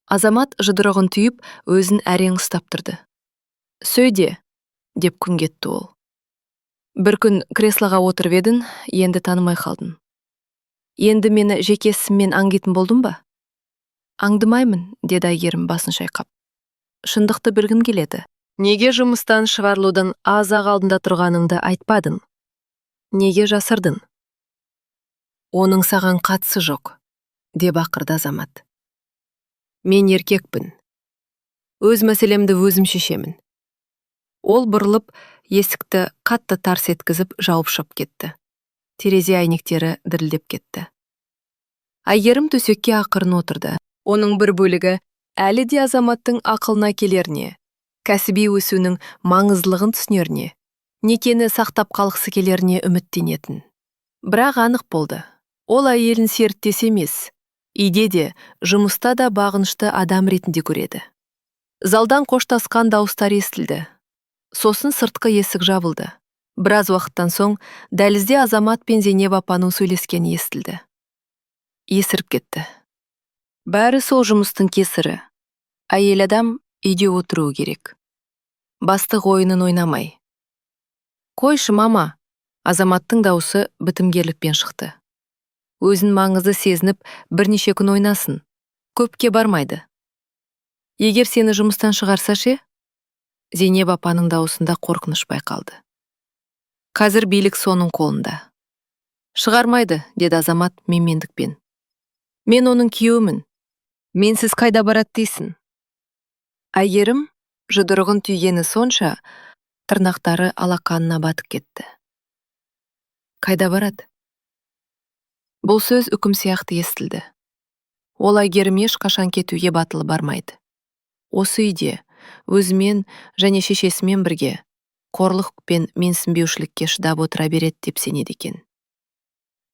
Азамат жұдырығын түйіп, өзін әрең ұстап тұрды. Сөйде, деп күн кетті ол. Бір күн креслоға отырып едің, енді танымай қалдың. Енді мені жеке ісіммен аңдитын болдың ба? Аңдымаймын, деді Айгерім басын шайқап. Шындықты білгім келеді. Неге жұмыстан шығарылудың аз-ақ алдында тұрғаныңды айтпадың? Неге жасырдың? Оның саған қатысы жоқ, деп ақырды Азамат. Мен еркекпін. Өз мәселемді өзім шешемін. Ол бұрылып, есікті қатты тарс еткізіп жауып шығып кетті. Терезе әйнектері дірілдеп кетті. Айгерім төсекке ақырын отырды. Оның бір бөлігі әлі де Азаматтың ақылына келеріне, кәсіби өсуінің маңыздылығын түсінеріне, некені сақтап қалғысы келеріне үміттенетін. Бірақ анық болды. Ол әйелін серіктес емес, үйде де, жұмыста да бағынышты адам ретінде көреді. Залдан қоштасқан дауыстар естілді. Сосын сыртқы есік жабылды. Біраз уақыттан соң дәлізде Азамат пен Зейнеп апаның сөйлескені естілді. Есіріп кетті. Бәрі сол жұмыстың кесірі. Әйел адам үйде отыруы керек. Бастық ойынын ойнамай. Қойшы, мама. Азаматтың даусы бітімгерлікпен шықты. Өзін маңызды сезініп, бірнеше күн ойнасын. Көпке бармайды. Егер сені жұмыстан шығарса ше? Зейнеп апаның даусында қорқыныш байқалды. Қазір билік соның қолында. Шығармайды, деді Азамат менмендікпен. Мен оның күйеуімін. Менсіз қайда барады дейсің? Айгерім жұдырығын түйгені сонша, тырнақтары алақанына батып кетті. Қайда барады? Бұл сөз үкім сияқты естілді. Ол Айгерім ешқашан кетуге батылы бармайды. Осы үйде, өзімен және шешесімен бірге, қорлық пен менсінбеушілікке шыдап отыра береді деп сенеді екен.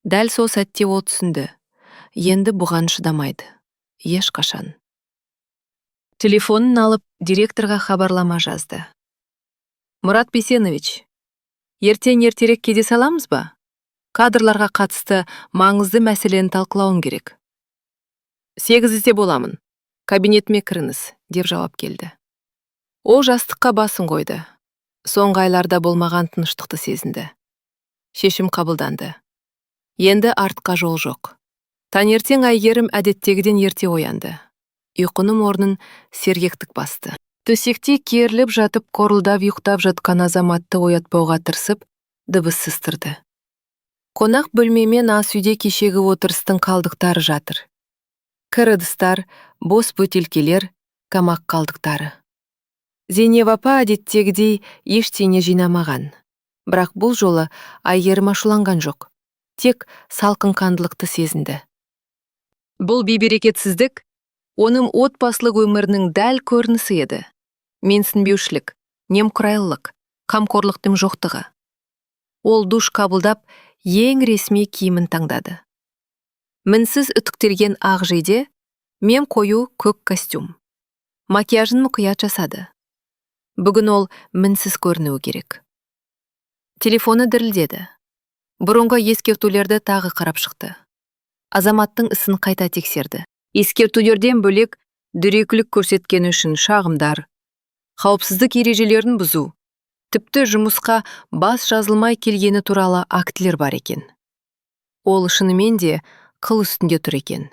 Дәл сол сәтте ол түсінді. Енді бұған шыдамайды. Ешқашан. Телефонын алып, директорға хабарлама жазды. Мұрат Бейсенович, ертең ертерек кездесе аламыз ба? Кадрларға қатысты маңызды мәселені талқылауым керек. 8-де боламын. Кабинетіме кіріңіз, деп жауап келді. Ол жастыққа басын қойды. Соңғы айларда болмаған тыныштықты сезінді. Шешім қабылданды. Енді артқа жол жоқ. Таңертең Айгерім әдеттегіден ерте оянды. Ұйқының орнын сергектік басты. Төсекте керіліп жатып, қорылдап ұйықтап жатқан Азаматты оятпауға тырысып, дыбыссыз тұрды. Қонақ бөлмемен ас үйде кешегі отырыстың қалдықтары жатыр. Кір ыдыстар, бос бөтелкелер, камақ қалдықтары. Зейнеп апа әдеттегідей ештеңе жинамаған. Бірақ бұл жолы Айгерім ашуланған жоқ. Тек салқынқандылықты сезінді. Бұл бейберекетсіздік оның отбасылық өмірінің дәл көрінісі еді. Менсінбеушілік, немқұрайлылық, қамқорлықтың жоқтығы. Ол душ қабылдап, ең ресми киімін таңдады. Мінсіз үтіктелген ақ жейде, мем қою көк костюм. Макияжын мұқият жасады. Бүгін ол мінсіз көрінуі керек. Телефоны дірілдеді. Бұрынғы ескертулерді тағы қарап шықты. Азаматтың ісін қайта тексерді. Ескертулерден бөлек дөрекілік көрсеткен үшін шағымдар, қауіпсіздік ережелерін бұзу, тіпті жұмысқа бас жазылмай келгені туралы актілер бар екен. Ол шынымен де қыл үстінде тұр екен.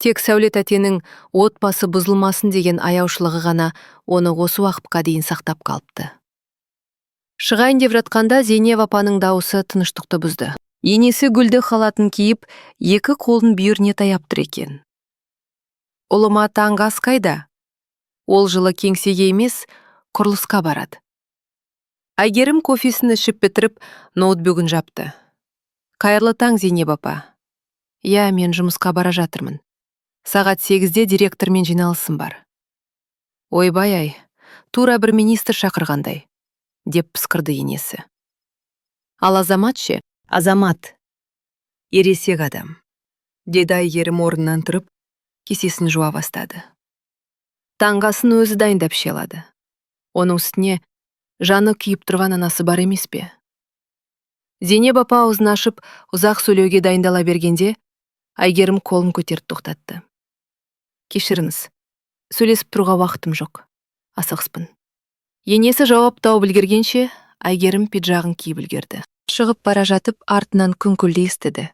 Тек Сәулет әтенің отбасы бұзылмасын деген аяушылығы ғана оны осы уақытқа дейін сақтап қалыпты. Шығайын деп жатқанда Зейнеп апаның дауысы тыныштықты бұзды. Енесі гүлді халатын киіп, екі қолын бүйіріне таяп тұр екен. Ұлыма таңғы ас қайда? Ол жылы кеңсеге емес, құрылысқа барады. Айгерім кофесін ішіп бітіріп, ноутбугін жапты. Қайырлы таң, Зейнеп апа. Я, мен жұмысқа бара жатырмын. Сағат 8-де директормен жиналысым бар. Ойбай-ай, тура бір министр шақырғандай, деп пысқырды енесі. Ал Азамат ше? Азамат. Ересек адам. Деді Айгерім орнынан тұрып, кесесін жуа бастады. Таңғасын өзі дайындап іше алады. Оның үстіне жаны күйіп тұрған анасы бар емес пе? Зейнеп апа аузын ашып, ұзақ сөйлеуге дайындала бергенде, Айгерім қолын көтеріп тоқтатты. Кешіріңіз, сөйлесіп тұруға уақытым жоқ. Асығыспын. Енесі жауап тауып үлгергенше, Айгерім пиджағын киіп үлгерді. Шығып бара жатып, артынан күңкілдей естіді.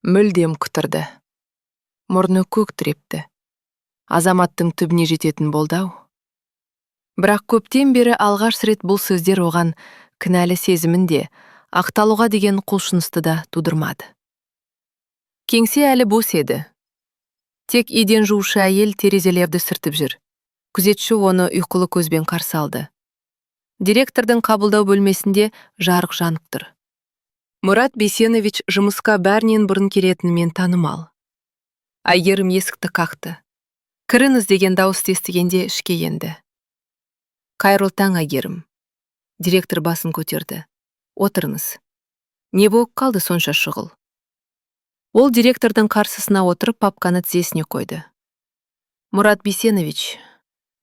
Мүлдем күтірді. Мұрны көк тірепті. Азаматтың түбіне жететін болды-ау. Бірақ көптен бері алғаш рет бұл сөздер оған кінәлі сезімінде, ақталуға деген құлшынысты да тудырмады. Кеңсе әлі бос еді. Тек еден жуушы әйел терезелерді сүртіп жүр. Күзетші оны ұйқылы көзбен қарсы алды. Директордың қабылдау бөлмесінде жарық жанып тұр. Мұрат Бейсенович жұмысқа бәрінен бұрын келетінімен танымал. Айгерім есікті қақты. Кіріңіз деген дауысты естігенде ішке енді. Қайырлы таң, Айгерім. Директор басын көтерді. Отырыңыз. Не болып қалды сонша шұғыл? Ол директордың қарсысына отырып папканы тізесіне қойды. Мұрат Бейсенович,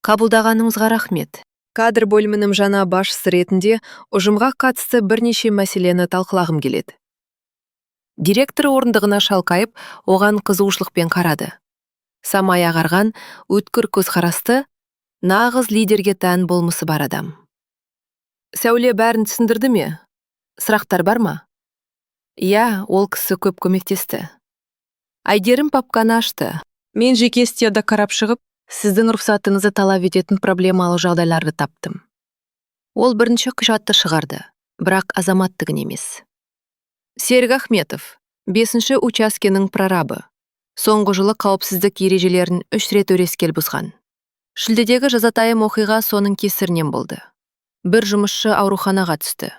қабылдағаныңызға рахмет. Кадр бөлімінің жаңа басшысы ретінде ұжымға қатысты бірнеше мәселені талқылағым келеді. Директор орындығына шалқайып, оған қызығушылықпен қарады. Самай ағарған, өткір көзқарасты, нағыз лидерге тән болмысы бар адам. Сәуле бәрін түсіндірді ме? Сұрақтар бар ма? Иә, ол кісі көп көмектесті. Айгерім папканы ашты. Мен жеке істерді қарап шығып, сіздің рұқсатыңызды талап ететін проблемалы жағдайларды таптым. Ол бірінші құжатты шығарды, бірақ азаматтығын емес. Серік Ахметов, 5-ші учаскенің прорабы. Соңғы жылы қауіпсіздік ережелерін 3 рет өрескел бұзған. Шілдедегі жазатайым оқиға соның кесірінен болды. Бір жұмысшы ауруханаға түсті.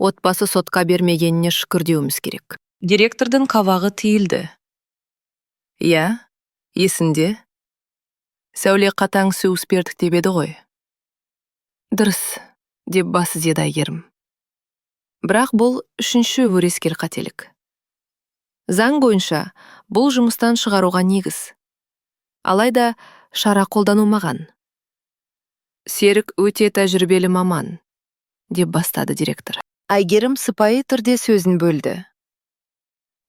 Отбасы сотқа бермегеніне шүкір деуіміз керек. Директордың қабағы түйілді. Иә, есінде. Сәуле қатаң сөз бердік деп еді ғой. Дұрыс, деп бас изеді Айгерім. Бірақ бұл 3-ші өрескел қателік. Заң бойынша бұл жұмыстан шығаруға негіз. Алайда шара қолданылмаған. Серік өте тәжірибелі маман, деп бастады директор. Айгерім сыпайы түрде сөзін бөлді.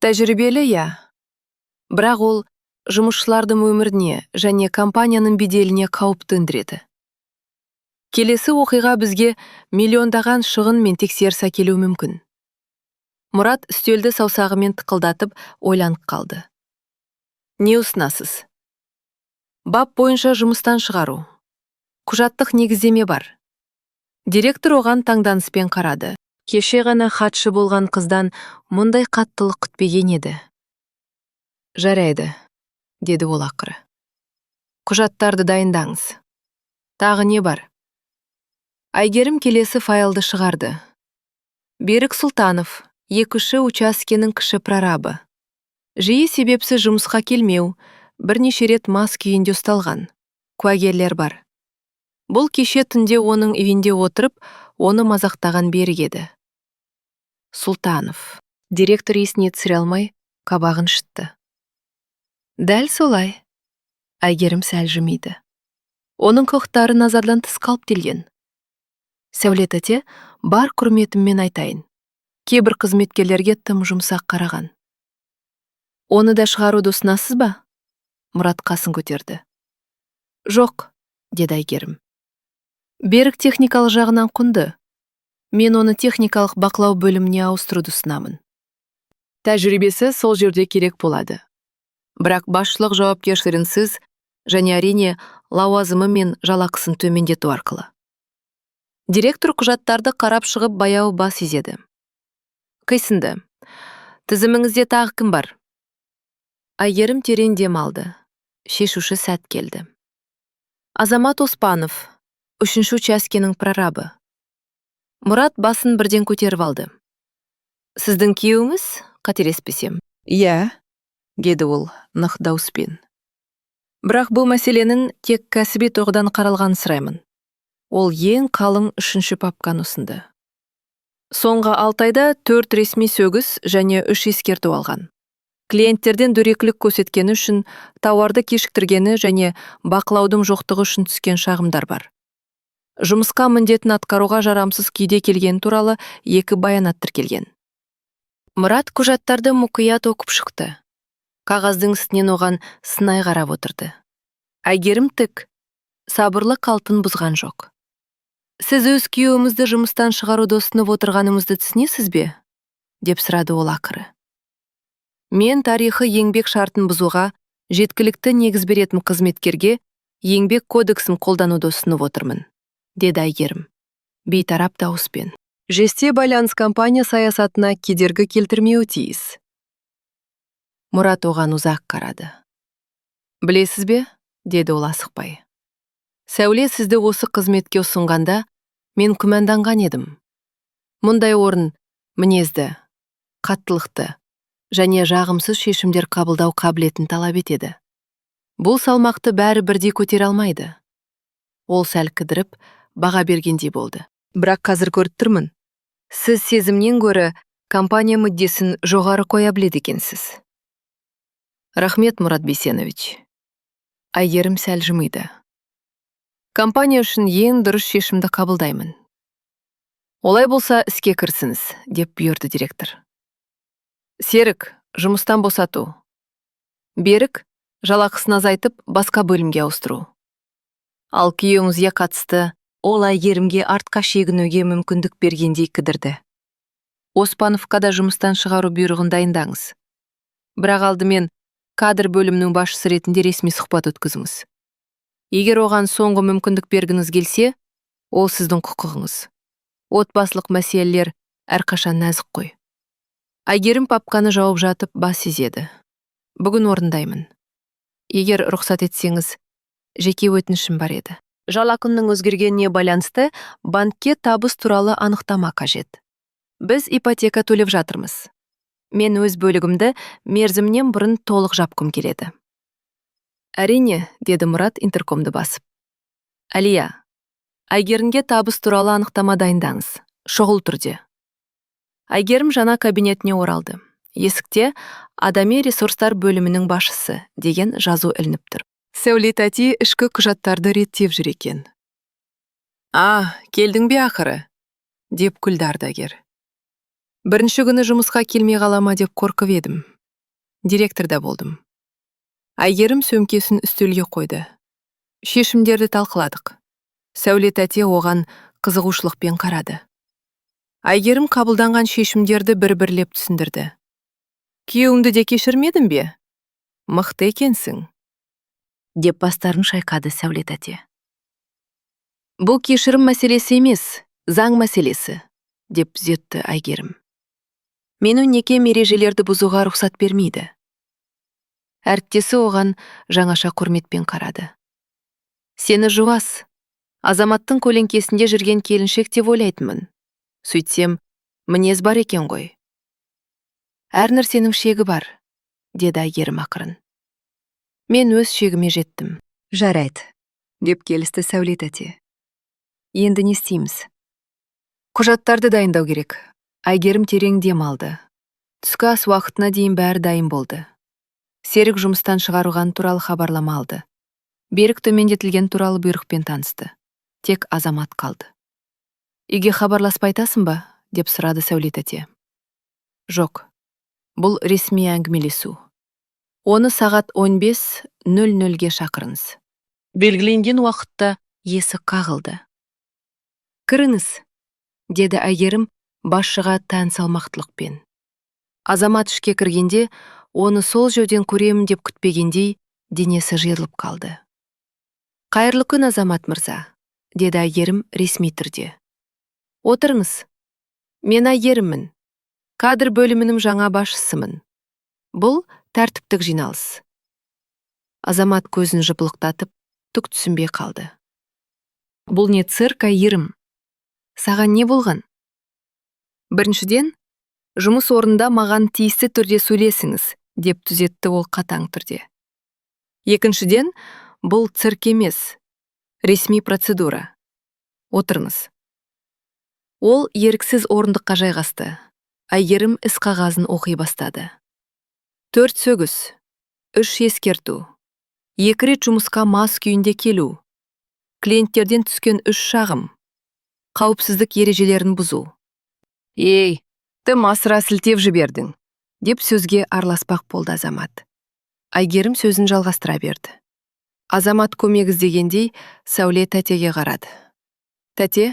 Тәжірибелі, иә. Бірақ ол жұмысшылардың өміріне және компанияның беделіне қауіп төндіреді. Келесі оқиға бізге миллиондаған шығын мен тексеріс әкелуі мүмкін. Мұрат үстелді саусағымен тықылдатып ойланып қалды. Не ұсынасыз? Бап бойынша жұмыстан шығару. Құжаттық негіздеме бар. Директор оған таңданыспен қарады. Кеше ғана хатшы болған қыздан мұндай қаттылық күтпеген еді. Жарайды, деді ол ақыры. Құжаттарды дайындаңыз. Тағы не бар? Айгерім келесі файлды шығарды. Берік Сұлтанов, 2-ші учаскенің кіші прорабы. Жиі себепсіз жұмысқа келмеу, бірнеше рет мас күйінде ұсталған. Куәгерлер бар. Бұл кеше түнде оның үйінде отырып, оны мазақтаған Берік еді. Сұлтанов. Директор есіне түсіре алмай, қабағын шытты. Дәл солай. Айгерім сәл жымиды. Оның құқықтары назардан тыс қалып келген. Сәуле тәте, бар құрметіммен айтайын. Кейбір қызметкерлерге тым жұмсақ қараған. Оны да шығаруды ұсынасыз ба? Мұрат қасын көтерді. Жоқ, деді Айгерім. Берік техникалық жағынан құнды. Мен оны техникалық бақылау бөліміне ауыстыруды ұсынамын. Тәжірибесі сол жерде керек болады. Бірақ басшылық жауапкершілігінсіз және әрине лауазымы мен жалақысын төмендету арқылы. Директор құжаттарды қарап шығып баяу бас изеді. Қисынды. Тізіміңізде тағы кім бар? Айгерім терең дем алды. Шешуші сәт келді. Азамат Оспанов, 3-ші учаскенің прорабы. Мұрат басын бірден көтеріп алды. Сіздің күйеуіңіз, қателеспесем? Иә, деді ол нық дауыспен. Бірақ бұл мәселенің тек кәсіби тұрғыдан қаралғанын сұраймын. Ол ең қалың 3-ші папканы ұсынды. Соңғы 6 айда 4 ресми сөгіс және 3 ескерту алған. Клиенттерден дөрекілік көрсеткені үшін, тауарды кешіктіргені және бақылаудың жоқтығы үшін түскен шағымдар бар. Жұмысқа міндетін атқаруға жарамсыз күйде келген туралы 2 баянат тіркелген. Мұрат құжаттарды мұқият оқып шықты. Қағаздың үстінен оған сынай қарап отырды. Әйгерім тік, сабырлы қалпын бұзған жоқ. Сіз өз күйеуімізді жұмыстан шығаруды ұсынып отырғанымызды түсінесіз бе? Деп сұрады ол ақыры. Мен тарихы еңбек шартын бұзуға, жеткілікті негіз беретін қызметкерге еңбек кодексін қолдануды ұсынып отырмын, деді Әйгерім. Бейтарап дауыспен. Жесте байланыс компания саясатына кедергі келтірмеуі тиіс. Мұрат оған ұзақ қарады. Білесіз бе? Деді ол асықпай. Сәуле сізді осы қызметке ұсынғанда, мен күмәнданған едім. Мұндай орын мінезді, қаттылықты және жағымсыз шешімдер қабылдау қабілетін талап етеді. Бұл салмақты бәрі бірдей көтере алмайды. Ол сәл кідіріп, баға бергендей болды. Бірақ қазір көріп тұрмын. Сіз сезімнен гөрі компания мүддесін жоғары қоя біледі екенсіз. Рахмет, Мұрат Бейсенович. Әйгерім сәл жымиды. Компания үшін ең дұрыс шешімді қабылдаймын. Олай болса, іске кірісіңіз, деп бұйырды директор. Серік, жұмыстан босату. Берік, жалақысын азайтып, басқа бөлімге ауыстыру. Ал күйеуіңізге қатысты, Ол Әйгерімге артқа шегінуге мүмкіндік бергендей кідірді. Оспановқа да жұмыстан шығару бұйрығын дайындаңыз. Бірақ алдымен кадр бөлімінің басшысы ретінде ресми сұхбат өткізіңіз. Егер оған соңғы мүмкіндік бергіңіз келсе, ол сіздің құқығыңыз. Отбасылық мәселелер әрқашан нәзік қой. Әйгерім папканы жауып жатып бас изеді. Бүгін орындаймын. Егер рұқсат етсеңіз, жеке өтінішім бар еді. Жалақының өзгергеніне байланысты банкке табыс туралы анықтама қажет. Біз ипотека төлеп жатырмыз. Мен өз бөлігімді мерзімнен бұрын толық жапқым келеді. Әрине, деді Мұрат интеркомды басып. Әлия, Әйгерімге табыс туралы анықтама дайындаңыз, шұғыл түрде. Әйгерім жаңа кабинетіне оралды. Есікте адами ресурстар бөлімінің басшысы деген жазу ілініп тұр. Сәуле тәте ішкі құжаттарды реттеп жүр екен. Келдің бе ақыры? Деп күлді ардагер. Бірінші күні жұмысқа келмей қалама деп қорқып едім. Директорда болдым. Әйгерім сөмкесін үстелге қойды. Шешімдерді талқыладық. Сәуле тәте оған қызығушылықпен қарады. Әйгерім қабылданған шешімдерді бір-бірлеп түсіндірді. Күйеуіңді де кешірмедің бе? Мықты екенсің. Деп бастарын шайқады Сәуле тәте. Бұл кешірім мәселесі емес, заң мәселесі, деп түзетті Әйгерім. Менің неке ережелерді бұзуға рұқсат бермейді. Әріптесі оған жаңаша құрметпен қарады. Сені жуас, азаматтың көлеңкесінде жүрген келіншек деп ойлайтынмын. Сөйтсем, мінез бар екен ғой. Әр нәрсенің шегі бар, деді Әйгерім ақырын. Мен өз шегіме жеттім. Жарайды, деп келісті Сәуле тәте. Енді не істейміз? Құжаттарды дайындау керек. Әйгерім терең дем алды. Түскі ас уақытына дейін бәрі дайын болды. Серік жұмыстан шығарылған туралы хабарлама алды. Берік төмендетілген туралы бұйрықпен танысты. Тек Азамат қалды. Үйге хабарласпай айтасың ба? Деп сұрады Сәуле тәте. Жоқ. Бұл ресми әңгімелесу. Оны сағат 15:00-ге шақырыңыз. Белгіленген уақытта есік қағылды. Кіріңіз, деді Әйгерім басшыға тән салмақтылықпен. Азамат ішке кіргенде, оны сол жерден көремін деп күтпегендей, денесі жиырылып қалды. Қайырлы күн, Азамат мырза, деді Әйгерім ресми түрде. Отырыңыз. Мен Әйгеріммін. Кадр бөлімінің жаңа басшысымын. Бұл тәртіптік жиналыс. Азамат көзін жыпылықтатып, түк түсінбей қалды. Бұл не цирк, Әйгерім? Саған не болған? Біріншіден, жұмыс орнында маған тиісті түрде сөйлесіңіз, деп түзетті ол қатаң түрде. Екіншіден, бұл цирк емес, ресми процедура. Отырыңыз. Ол еріксіз орындыққа жайғасты. Әйгерім іс қағазын оқи бастады. 4 сөгіс, 3 ескерту, 2 рет жұмысқа мас күйінде келу, клиенттерден түскен 3 шағым, қауіпсіздік ережелерін бұзу. Ей, тым асыра сілтеп жібердің, деп сөзге араласпақ болды Азамат. Әйгерім сөзін жалғастыра берді. Азамат көмек іздегендей Сәуле тәтеге қарады. Тәте,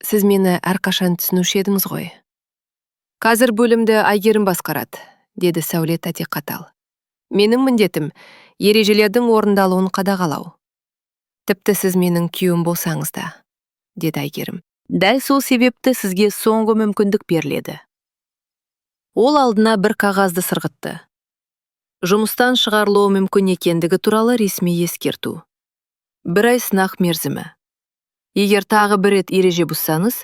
сіз мені әрқашан түсінуші едіңіз ғой. Қазір бөлімді Әйгерім басқарады, деді Сәуле тәте қатал. Менің міндетім ережелердің орындалуын қадағалау. Тіпті сіз менің күйеуім болсаңыз да, деді Әйгерім. Дәл сол себепті сізге соңғы мүмкіндік беріледі. Ол алдына бір қағазды сырғытты. Жұмыстан шығарылуы мүмкін екендігі туралы ресми ескерту. 1 ай сынақ мерзімі. Егер тағы бір рет ереже бұзсаңыз,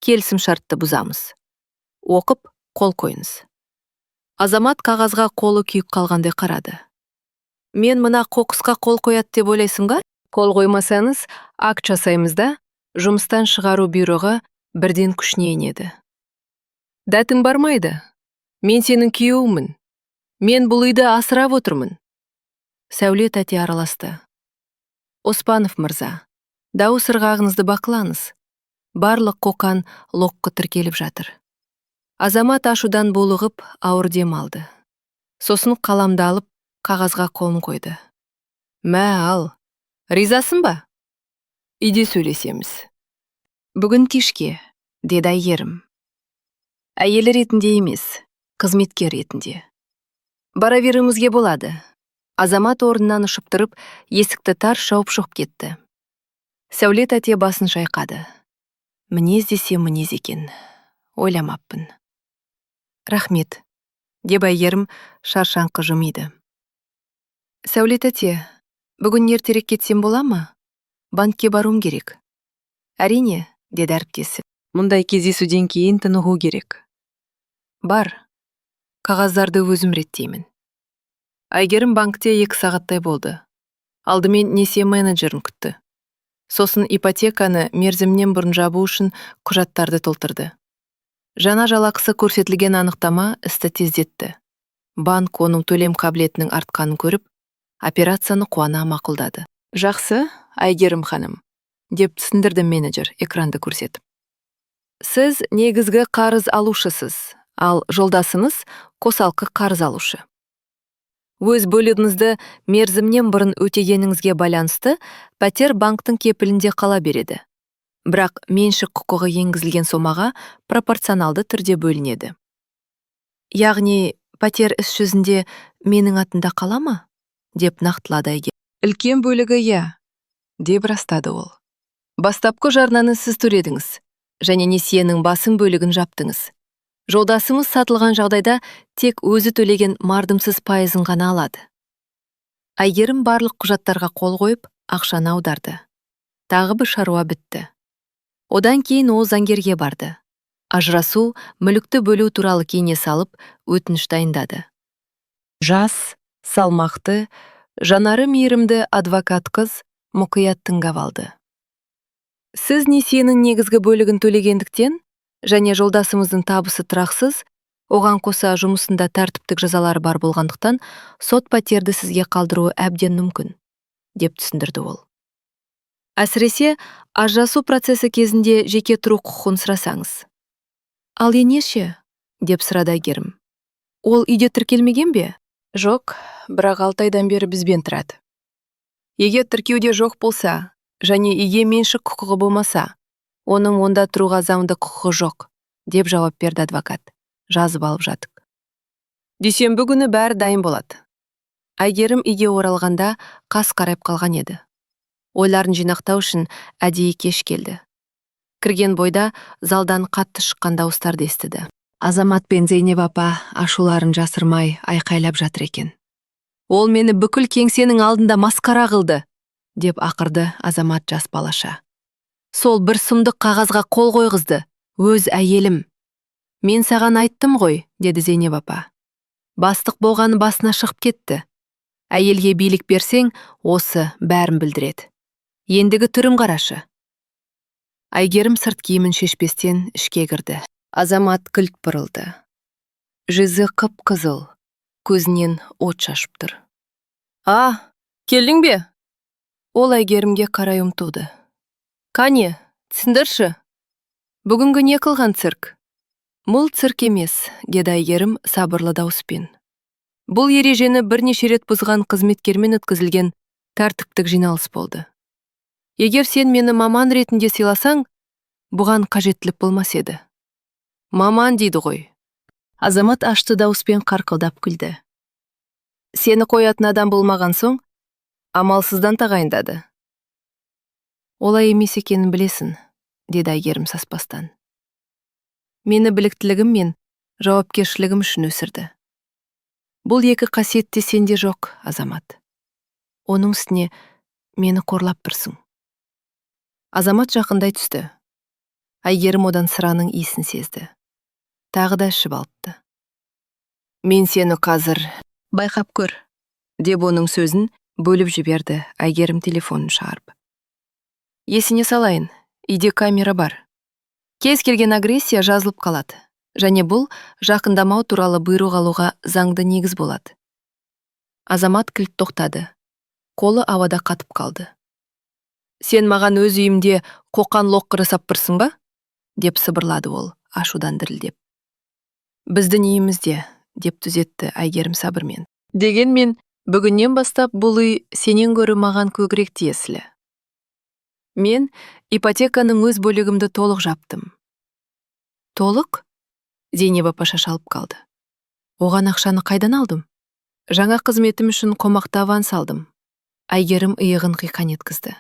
келісім шартты бұзамыз. Оқып, қол қойыңыз. Азамат қағазға қолы күйіп қалғандай қарады. Мен мына қоқысқа қол қояды деп ойлайсың ба? Қол қоймасаңыз, акт жасаймыз да, жұмыстан шығару бюроға бірден күшіне енеді. Дәтің бармайды. Мен сенің күйеуімін. Мен бұл үйді асырап отырмын. Сәуле тәте араласты. Оспанов мырза, дауыс ырғағыңызды бақылаңыз. Барлық қоқан лоққы тіркеліп жатыр. Азамат ашудан булығып, ауыр дем алды. Сосын қаламды алып, қағазға қолын қойды. Мә ал, ризасың ба? Үйде сөйлесеміз. Бүгін кешке, деді Әйгерім. Әйелі ретінде емес, қызметкер ретінде. Бара беруімізге болады. Азамат орнынан ұшып тұрып, есікті тарс жауып шығып кетті. Сәуле тәте басын шайқады. Мінез десе мінез екен. Ойламаппын. Рахмет, деп Әйгерім шаршаңқы жымиды. Сәуле тәте, бүгін ертерек кетсем бола ма? Банкке баруым керек. Әрине, деді әріптесі. Мұндай кездесуден кейін тынығу керек. Бар. Қағаздарды өзім реттеймін. Әйгерім банкте 2 сағаттай болды. Алдымен несие менеджерін күтті. Сосын ипотеканы мерзімнен бұрын жабу үшін құжаттарды толтырды. Жаңа жалақысы көрсетілген анықтама істі тездетті. Банк оның төлем қабілетінің артқанын көріп, операцияны қуана мақұлдады. Жақсы, Әйгерім ханым, деп түсіндірді менеджер экранды көрсетіп. Сіз негізгі қарыз алушысыз, ал жолдасыңыз қосалқы қарыз алушы. Өз бөлігіңізді мерзімнен бұрын өтегеніңізге байланысты пәтер банктың кепілінде қала береді. Бірақ меншік құқығы енгізілген сомаға пропорционалды түрде бөлінеді. Яғни, пәтер іс жүзінде менің атында қала ма? Деп нақтылады Әйгерім. Үлкен бөлігі иә, деп растады ол. Бастапқы жарнаны сіз төледіңіз, және несиенің басым бөлігін жаптыңыз. Жолдасымыз сатылған жағдайда тек өзі төлеген мардымсыз пайызын ғана алады. Әйгерім барлық құжаттарға қол қойып, ақшаны аударды. Тағы бір шаруа бітті. Одан кейін ол заңгерге барды. Ажырасу, мүлікті бөлу туралы кеңес алып, өтініш дайындады. Жас, салмақты, жанары мейірімді адвокат қыз мұқият тыңдап алды. Сіз несиенің негізгі бөлігін төлегендіктен, және жолдасымыздың табысы тұрақсыз, оған қоса жұмысында тәртіптік жазалары бар болғандықтан, сот пәтерді сізге қалдыруы әбден мүмкін, деп түсіндірді ол. Әсіресе, ажырасу процесі кезінде жеке тұру құқығын сұрасаңыз. Ал енеше, деп сұрады Әйгерім. Ол үйде тіркелмеген бе? Жоқ, бірақ 6 айдан бері бізбен тұрады. Егер тіркеуде жоқ болса, және үйге меншік құқығы болмаса, оның онда тұруға заңды құқығы жоқ, деп жауап берді адвокат. Жазып алып жатық. Дүйсенбі күні бәрі дайын болады. Әйгерім үйге оралғанда қас қарайып қалған еді. Ойларын жинақтау үшін әдейі кеш келді. Кірген бойда залдан қатты шыққан дауыстарды естіді. Азамат пен Зейнеп апа ашуларын жасырмай айқайлап жатыр екен. Ол мені бүкіл кеңсенің алдында масқара қылды, деп ақырды Азамат жас балаша. Сол бір сұмдық қағазға қол қойғызды, өз әйелім. Мен саған айттым ғой, деді Зейнеп апа. Бастық болғаны басына шығып кетті. Әйелге билік берсең, осы бәрін білдіреді. Ендігі түрін қарашы. Айгерім сырт киімін шешпестен ішке кірді. Азамат кілт бұрылды. Жүзі қып-қызыл, көзінен от шашып тұр. Келдің бе? Ол Айгерімге қарай ұмтылды. Кане, түсіндірші. Бүгінгі не қылған цирк? Мұл цирк емес, деді Айгерім сабырлы дауыспен. Бұл ережені бірнеше рет бұзған қызметкермен өткізілген тәртіптік жиналыс болды. Егер сен мені маман ретінде сыйласаң, бұған қажеттілік болмас еді. Маман дейді ғой. Азамат ашты дауыспен қарқылдап күлді. Сені қоятын адам болмаған соң, амалсыздан тағайындады. Олай емес екенін білесің, деді Айгерім саспастан. Мені біліктілігім мен жауапкершілігім үшін өсірді. Бұл екі қасиетте сенде жоқ, Азамат. Оның үстіне мені қорлап тұрсың. Азамат жақындай түсті. Айгерім одан сыраның иісін сезді. Тағы да ішіп алыпты. Мен сені қазір байқап көр, деп оның сөзін бөліп жіберді Айгерім телефонын шығарып. Есіне салайын, үйде камера бар. Кез келген агрессия жазылып қалады. Және бұл жақындамау туралы бұйрық алуға заңды негіз болады. Азамат кілт тоқтады. Қолы ауада қатып қалды. Сен маған өз үйімде қоқан лоққыры саппырсың ба? Деп сыбырлады ол, ашудан дірілдеп. Біздің үйімізде, деп түзетті Айгерім сабырмен. Дегенмен, бүгіннен бастап бұл үй сенен гөрі маған көбірек тиесілі. Мен ипотеканың өз бөлігімді толық жаптым. Толық? Зейнеп апа шашалып қалды. Оған ақшаны қайдан алдым? Жаңа қызметім үшін қомақты аванс алдым. Айгерім иығын қиқан еткізді.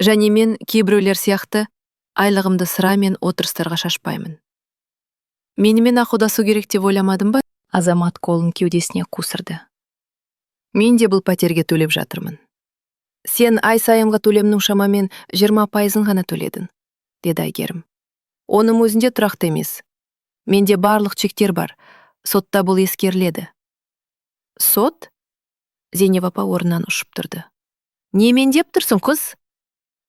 Және мен кейбіреулер сияқты айлығымды сыра мен отырыстарға шашпаймын. Менімен ақылдасу керек деп ойламадым ба? Азамат қолын кеудесіне қусырды. Мен де бұл пәтерге төлеп жатырмын. Сен ай сайынғы төлемнің шамамен 20% ғана төледің, деді Айгерім. Оның өзінде тұрақты емес. Менде барлық чектер бар. Сотта бұл ескеріледі. Сот? Зейнеп апа орнынан ұшып тұрды. Немен деп тұрсың, қыз?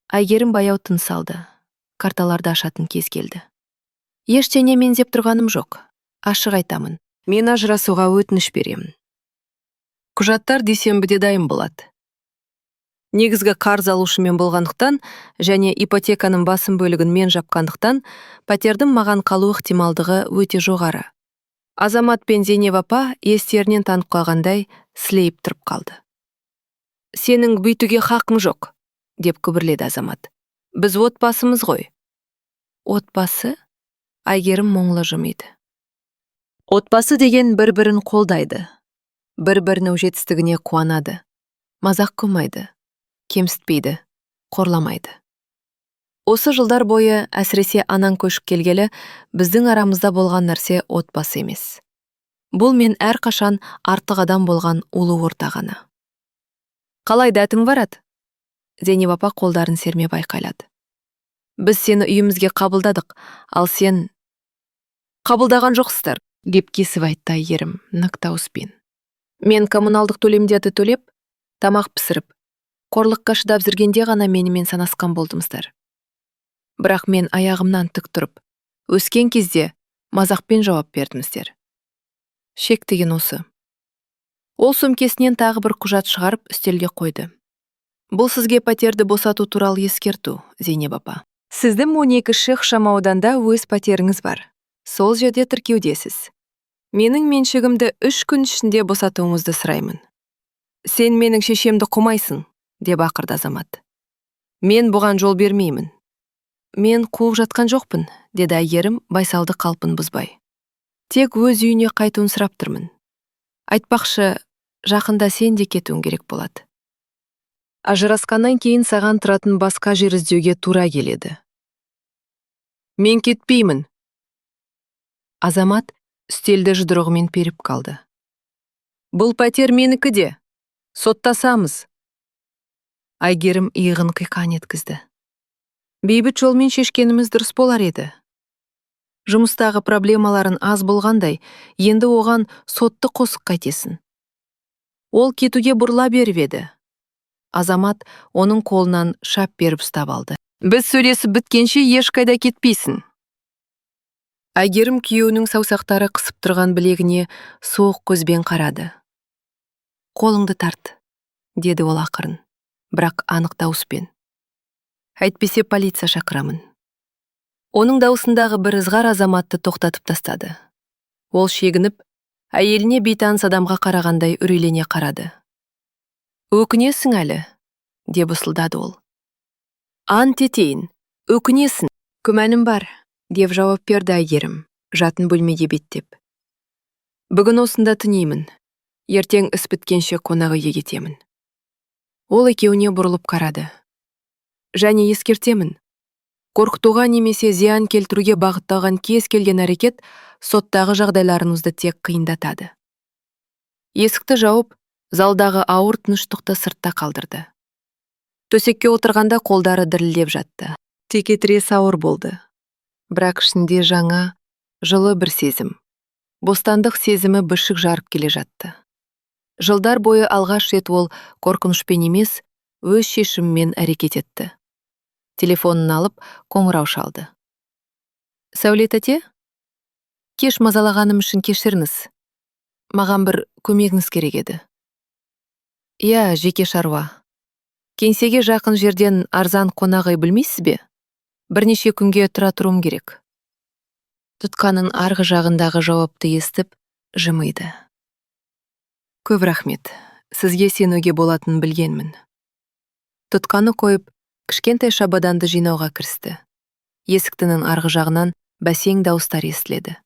Айгерім баяу тыныс алды. Карталарды ашатын кез келді. Ештеңе мен деп тұрғаным жоқ. Ашық айтамын. Мен ажырасуға өтініш беремін. Құжаттар дүйсенбіде дайын болады. Негізгі қарыз алушымен болғандықтан және ипотеканың басым бөлігін мен жапқандықтан пәтердің маған қалу ықтималдығы өте жоғары. Азамат пен Зейнеп апа естерінен танып қалғандай сілейіп тұрып қалды. Сенің бүйтуге хақың жоқ, деп күбірледі Азамат. Біз отбасымыз ғой. Отбасы? Айгерім мұңлы жымиды. Отбасы деген бір-бірін қолдайды. Бір-бірінің жетістігіне қуанады. Мазақ қылмайды. Кемсітпейді, қорламайды. Осы жылдар бойы әсіресе анаң көшіп келгелі, біздің арамызда болған нәрсе отбасы емес. Бұл мен әрқашан артық адам болған улы орта ғана. Қалай дәтің барады? Зейнеп апа қолдарын сермеп айқайлады. Біз сені үйімізге қабылдадық, ал сен қабылдаған жоқсыздар, деп кесіп айтты Айгерім нық дауыспен. Мен коммуналдық төлемдерді төлеп, тамақ пісіріп, қорлыққа шыдап жүргенде ғана менімен санасқан болдыңыздар. Бірақ мен аяғымнан тік тұрып, өскен кезде мазақпен жауап бердіңіздер. Шек деген осы. Ол сөмкесінен тағы бір құжат шығарып үстелге қойды. Бұл сізге пәтерді босату туралы ескерту, Зейнеп апа. Сіздің 12-ші ықшамауданда өз пәтеріңіз бар. Сол жерде тіркеудесіз. Менің меншігімді 3 күн ішінде босатуыңызды сұраймын. Сен менің шешемді қумайсың, деп ақырды Азамат. Мен бұған жол бермеймін. Мен қуып жатқан жоқпын, деді Айгерім байсалды қалпын бұзбай. Тек өз үйіне қайтуын сұрап тұрмын. Айтпақшы, жақында сен де кетуің керек болады. Ажырасқаннан кейін саған тұратын басқа жер іздеуге тура келеді. Мен кетпеймін. Азамат үстелді жұдырығымен періп қалды. Бұл пәтер менікі де. Соттасамыз. Айгерім иығын қиқан еткізді. Бейбіт жолмен шешкеніміз дұрыс болар еді. Жұмыстағы проблемаларын аз болғандай, енді оған сотты қосық қайтесін. Ол кетуге бұрыла беріп еді. Азамат оның қолынан шап беріп ұстап алды. Біз сөйлесіп біткенше ешқайда кетпейсің. Әйгерім күйеуінің саусақтары қысып тұрған білегіне суық көзбен қарады. Қолыңды тарт, деді ол ақырын, бірақ анық дауыспен. Әйтпесе полиция шақырамын. Оның даусындағы бір ызғар Азаматты тоқтатып тастады. Ол шегініп, әйеліне бейтаныс адамға қарағандай үрейлене қарады. Өкінесің әлі, деп ысылдады ол. Ант етейін, өкінесің. Күмәнім бар, деп жауап берді Әйгерім, жатын бөлмеге беттеп. Бүгін осында түнеймін, ертең іс біткенше қонақ үйге кетемін. Ол екеуіне бұрылып қарады. Және ескертемін, қорқытуға немесе зиян келтіруге бағытталған кез келген әрекет соттағы жағдайларыңызды тек қиындатады. Есікті жауып, залдағы ауыр тыныштықты сыртта қалдырды. Төсекке отырғанда қолдары дірілдеп жатты. Текетірес ауыр болды. Бірақ ішінде жаңа, жылы бір сезім. Бостандық сезімі бышық жарып келе жатты. Жылдар бойы алғаш рет ол қорқынышпен емес, өз шешімімен әрекет етті. Телефонын алып, қоңырау шалды. Сәуле тәте? Кеш мазалағаным үшін кешіріңіз. Маған бір көмегіңіз керек еді. Иә, жеке шаруа. Кеңсеге жақын жерден арзан қонақ үй білмейсіз бе? Бірнеше күнге тұра тұруым керек. Тұтқанын арғы жағындағы жауапты естіп, жымиды. Көп рахмет. Сізге сенуге болатынын білгенмін. Тұтқаны қойып, кішкентай шабаданды жинауға кірісті. Есіктінің арғы жағынан бәсең дауыстар естіледі.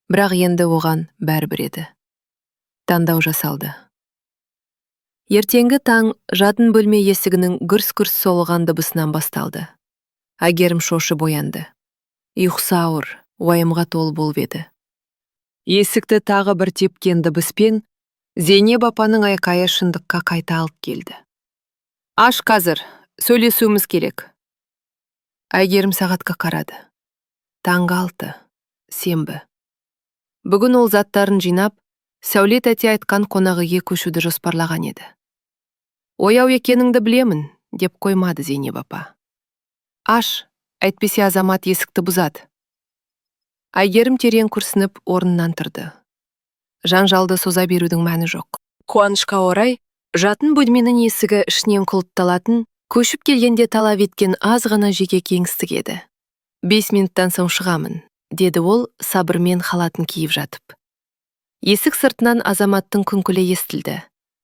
Бірақ енді оған бәрібір еді. Таңдау жасалды. Ертеңгі таң жатын бөлме есігінің гүрс-гүрс соғылған дыбысынан басталды. Әйгерім шошып оянды. Ұйқысы ауыр, уайымға толы болып еді. Есікті тағы бір тепкен дыбыспен Зейнеп апаның айқайы шындыққа қайта алып келді. Аш қазір, сөйлесуіміз керек. Әйгерім сағатқа қарады. Таңғы 6, сенбі. Бүгін ол заттарын жинап, Сәуле тәте айтқан қонақ үйге көшуді жоспарлаған еді. Ояу екеніңді білемін, деп қоймады Зейнеп апа. Аш, әйтпесе Азамат есікті бұзады. Әйгерім терең күрсініп орнынан тұрды. Жанжалды соза берудің мәні жоқ. Қуанышқа орай, жатын бөлменің есігі ішінен құлыпталатын, көшіп келгенде талап еткен аз ғана жеке кеңістік еді. 5 минуттан соң шығамын, деді ол сабырмен халатын киіп жатып. Есік сыртынан Азаматтың күңкілі естілді.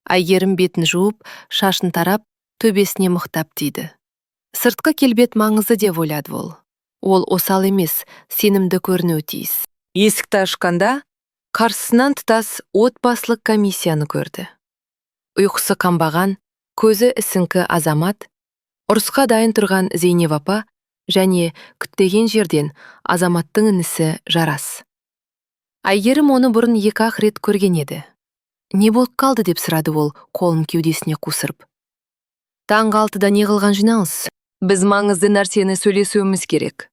Әйгерім бетін жуып, шашын тарап, төбесіне мықтап тиді. Сыртқы келбет маңызды деп ойлады ол. Ол осал емес, сенімді көрінуі тиіс. Есікті ашқанда, қарсысынан тұтас отбасылық комиссияны көрді. Ұйқысы қанбаған, көзі ісіңкі Азамат, ұрысқа дайын тұрған Зейнеп апа және күтпеген жерден Азаматтың інісі Жарас. Әйгерім оны бұрын 2-ақ рет көрген еді. Не болып қалды деп сұрады ол, қолын кеудесіне қусырып. Таңғы 6-да не қылған жиналыс? Біз маңызды нәрсені сөйлесуіміз керек.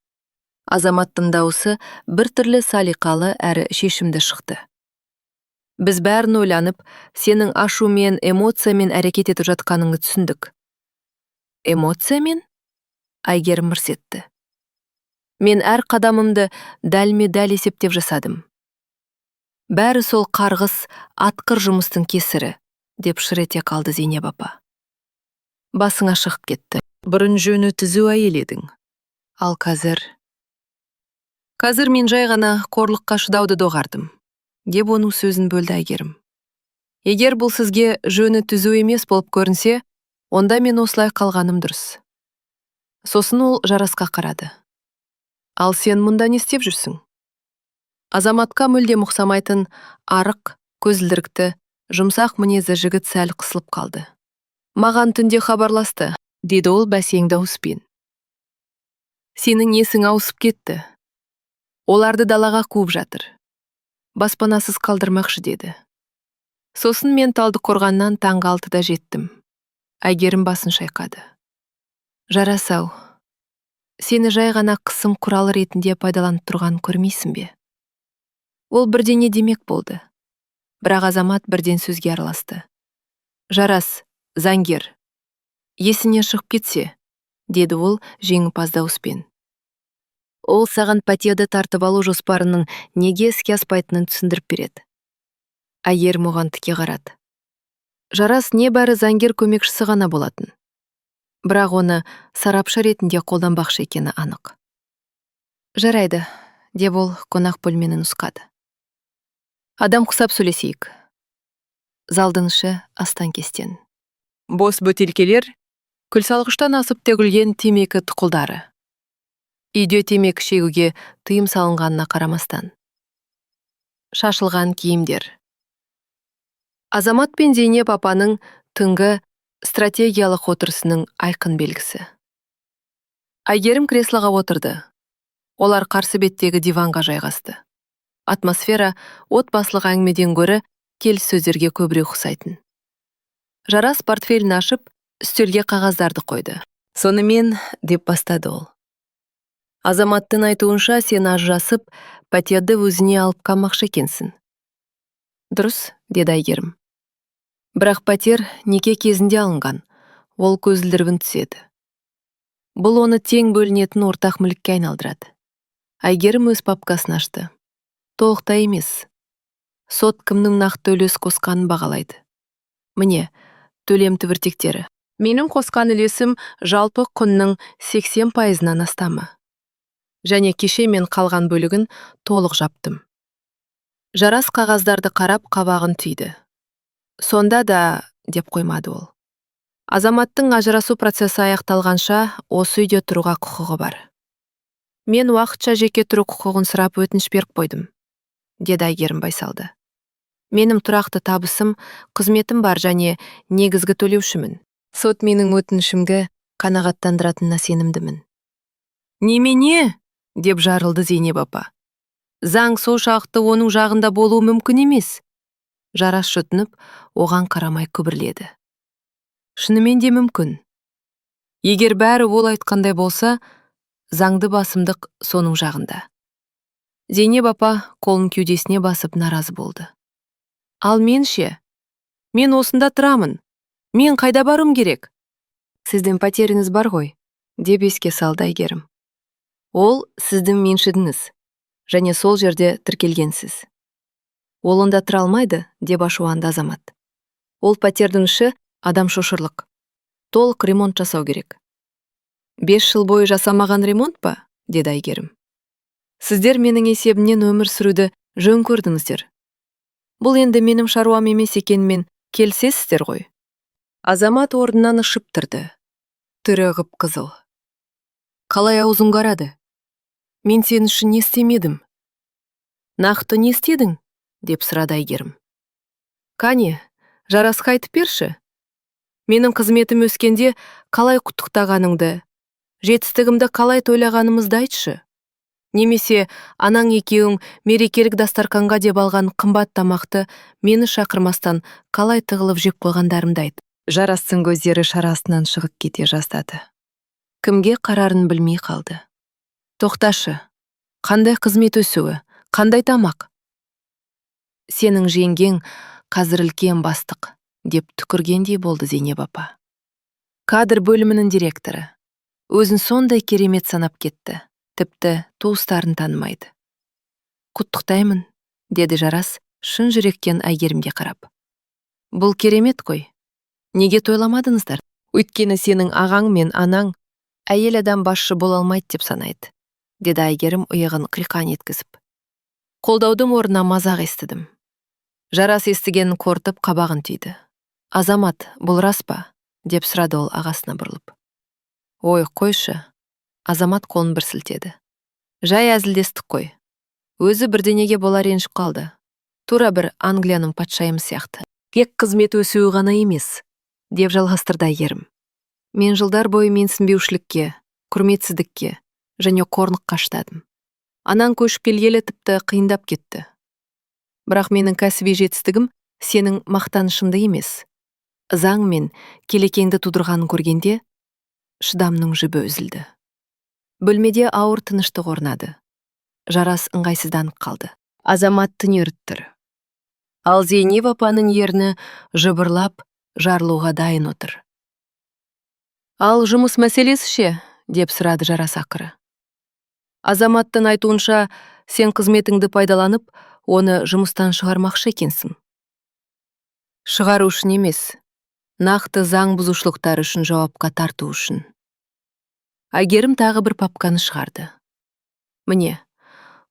Азаматтың дауысы бір түрлі салиқалы әрі шешімді шықты. Біз бәрін ойланып, сенің ашумен, эмоциямен әрекет етіп жатқаныңды түсіндік. Эмоциямен? Әйгерім мырс етті. Мен әр қадамымды дәлме-дәл есептеп жасадым. Бәрі сол қарғыс, атқыр жұмыстың кесірі, деп шыр ете қалды Зейнеп апа. Басыңа шығып кетті. Бұрын жөні түзу әйел едің. Ал қазір мен жай ғана қорлыққа шыдауды доғардым, деп оның сөзін бөлді Әйгерім. Егер бұл сізге жөні түзу емес болып көрінсе, онда мен осылай қалғаным дұрыс. Сосын ол Жарасқа қарады. Ал сен мұнда не істеп жүрсің? Азаматқа мүлде мұқсамайтын арық, көзілдірікті, жұмсақ мінезі жігіт сәл қысылып қалды. Маған түнде хабарласты, деді ол бәсең дауыспен. Сенің есің ауысып кетті. Оларды далаға қуып жатыр. Баспанасыз қалдырмақшы деді. Сосын мен Талдықорғаннан таңғы 6-да жеттім. Әйгерім басын шайқады. Жарас-ау, сені жай ғана қысым құралы ретінде пайдаланып тұрған көрмейсің бе? Ол бірдеңе демек болды. Бірақ Азамат бірден сөзге араласты. Жарас, заңгер. Есіне шығып кетсе, деді ол жеңімпаз дауыспен. Ол саған пәтерді тартып алу жоспарының неге іске аспайтынын түсіндіріп береді. Әйгерім оған тіке қарады. Жарас небәрі заңгер көмекшісі ғана болатын. Бірақ оны сарапшы ретінде қолданбақшы екені анық. Жарайды, деп ол қонақ бөлмені нұсқады. Адам құсап сөйлесейік. Залдың іші астан-кестен. Бос бөтелкелер, күлсалғыштан асып төгілген темекі тұқылдары. Үйде темекі шегуге тыйым салынғанына қарамастан. Шашылған киімдер. Азамат пен Зейнеп апаның түнгі стратегиялық отырысының айқын белгісі. Әйгерім креслоға отырды. Олар қарсы беттегі диванға жайғасты. Атмосфера отбасылық әңгімеден гөрі келіссөздерге көбірек ұқсайтын. Жарас портфелін ашып, үстелге қағаздарды қойды. Сонымен, деп бастады ол. Азаматтың айтуынша сен ажырасып, пәтерді өзіне алып қалмақшы екенсің. Дұрыс, деді Әйгерім. Бірақ пәтер неке кезінде алынған, ол көзілдірігін түседі. Бұл оны тең бөлінетін ортақ мүлікке айналдырады. Әйгерім өз папкасын ашты. Толықтай емес. Сот кімнің нақты үлес қосқанын бағалайды. Міне, төлем түбіртектері. Менің қосқан үлесім жалпы құнның 80%-нан астамы. Және кеше мен қалған бөлігін толық жаптым. Жарас қағаздарды қарап қабағын түйді. Сонда да, деп қоймады ол. Азаматтың ажырасу процесі аяқталғанша осы үйде тұруға құқығы бар. Мен уақытша жеке тұру құқығын сұрап өтініш беріп қойдым, деді Әйгерім байсалды. Менің тұрақты табысым, қызметім бар және негізгі төлеушімін. Сот менің өтінішімді қанағаттандыратынына сенімдімін. Немене? Деп жарылды Зейнеп апа. Заң соншалықты оның жағында болуы мүмкін емес. Жарас жұтынып, оған қарамай күбірледі. Шынымен де мүмкін. Егер бәрі ол айтқандай болса, заңды басымдық соның жағында. Зейнеп апа қолын кеудесіне басып наразы болды. Ал мен ше? Мен осында тұрамын. Мен қайда барым керек? Сіздің пәтеріңіз бар ғой, деп еске салды Әйгерім. Ол сіздің меншігіңіз, және сол жерде тіркелгенсіз. Ол онда тұра алмайды, деп ашуланды Азамат. Ол пәтердің іші адам шошырлық. Толық ремонт жасау керек. 5 жыл бойы жасамаған ремонт па? Деді Әйгерім. Сіздер менің есебімнен өмір сүруді жөн көрдіңіздер. Бұл енді менің шаруам емес екенмен келісесіздер ғой. Азамат орнынан ұшып тұрды. Түрі қып-қызыл. Қалай аузың қарады? Мен сен үшін не істемедім? Нақты не істедің? Деп сұрады Әйгерім. Кәне, Жарасқа айтып берші. Менің қызметім өскенде қалай құттықтағаныңды, жетістігімді қалай тойлағанымызды айтшы. Немесе анаң екеуің мерекелік дастарханға деп алған қымбат тамақты мені шақырмастан қалай тығылып жеп қойғандарымды айт. Жарастың көздері шарасынан шығып кете жаздады. Кімге қарарын білмей қалды. Тоқташы, қандай қызмет өсуі, қандай тамақ? Сенің жеңгең қазір үлкен бастық, деп түкіргендей болды Зейнеп апа. Кадр бөлімінің директоры. Өзін сондай керемет санап кетті. Тіпті туыстарын танымайды. Құттықтаймын, деді Жарас, шын жүректен Әйгерімге қарап. Бұл керемет қой. Неге тойламадыңыздар? Өйткені сенің ағаң мен анаң әйел адам басшы бола алмайды деп санайды, деді Әйгерім иығын қиқан еткізіп. Қолдаудың орнына мазақ естідім. Жарас естігенін қортып қабағын түйді. Азамат, бұл рас па? Деп сұрады ол ағасына бұрылып. Ой, қойшы. Азамат қолын бір сілтеді. Жай әзілдестік қой. Өзі бірдеңеге бола ренжіп қалды. Тура бір Англияның патшайымы сияқты. Тек қызмет өсуі ғана емес, деп жалғастырды Әйгерім. Мен жылдар бойы менсінбеушілікке, құрметсіздікке және қорлыққа шыдадым. Анаң көшіп келгелі тіпті қиындап кетті. Бірақ менің кәсіби жетістігім сенің мақтанышыңды емес. Заң мен келекеңді тудырғанын көргенде шыдамның жібі үзілді. Бөлмеде ауыр тыныштық орнады. Жарас ыңғайсызданып қалды. Азамат түнеріп тұр. Ал Зейнеп апаның ерні жыбырлап жарылуға дайын отыр. Ал жұмыс мәселесі ше? Деп сұрады Жарас ақыры. Азаматтың айтуынша, сен қызметіңді пайдаланып, оны жұмыстан шығармақшы екенсің. Шығару үшін емес, нақты заң бұзушылықтар үшін жауапқа тарту үшін. Айгерім тағы бір папканы шығарды. Міне,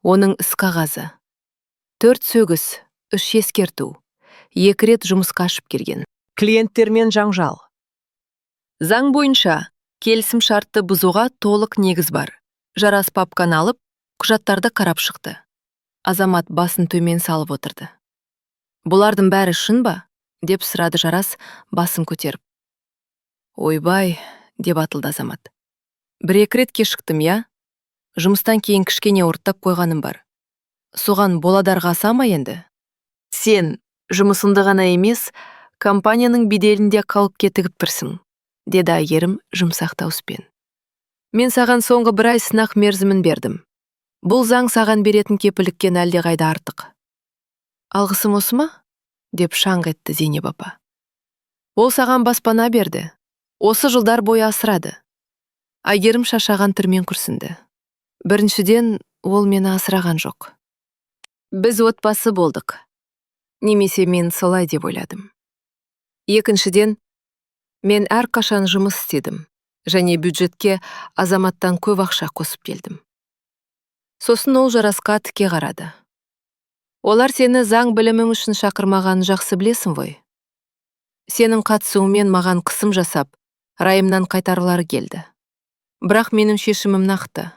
оның іс қағазы. 4 сөгіс, 3 ескерту, 2 рет жұмысқа ашып келген. Клиенттермен жаңжал. Заң бойынша, келісім шартты бұзуға толық негіз бар. Жарас папканы алып, құжаттарды қарап шықты. Азамат басын төмен салып отырды. Бұлардың бәрі шын ба? Деп сұрады Жарас басын көтеріп. Ойбай, деп атылды Азамат. 1-2 рет кешіктім, я? Жұмыстан кейін кішкене ұрттап қойғаным бар. Соған боладарға аса ма енді? Сен жұмысыңды ғана емес, компанияның беделінде қалыпке тігіп тұрсың, деді Айгерім жұмсақ дауыспен. Мен саған соңғы 1 ай сынақ мерзімін бердім. Бұл заң саған беретін кепілдіктен әлдеқайда артық. Алғысым осы ма? Деп шаңқ етті Зейнеп апа. Ол саған баспана берді. Осы жылдар бойы асырады. Айгерім шашаған түрмен күрсінді. Біріншіден, ол мені асыраған жоқ. Біз отбасы болдық. Немесе мен солай деп ойладым. Екіншіден, мен әрқашан жұмыс істедім, және бюджетке Азаматтан көп ақша қосып келдім. Сосын ол Жарасқа тіке қарады. Олар сені заң білімің үшін шақырмағанын жақсы білесің ғой. Сенің қатысуымен маған қысым жасап, райымнан қайтарылары келді. Бірақ менің шешімім нақты.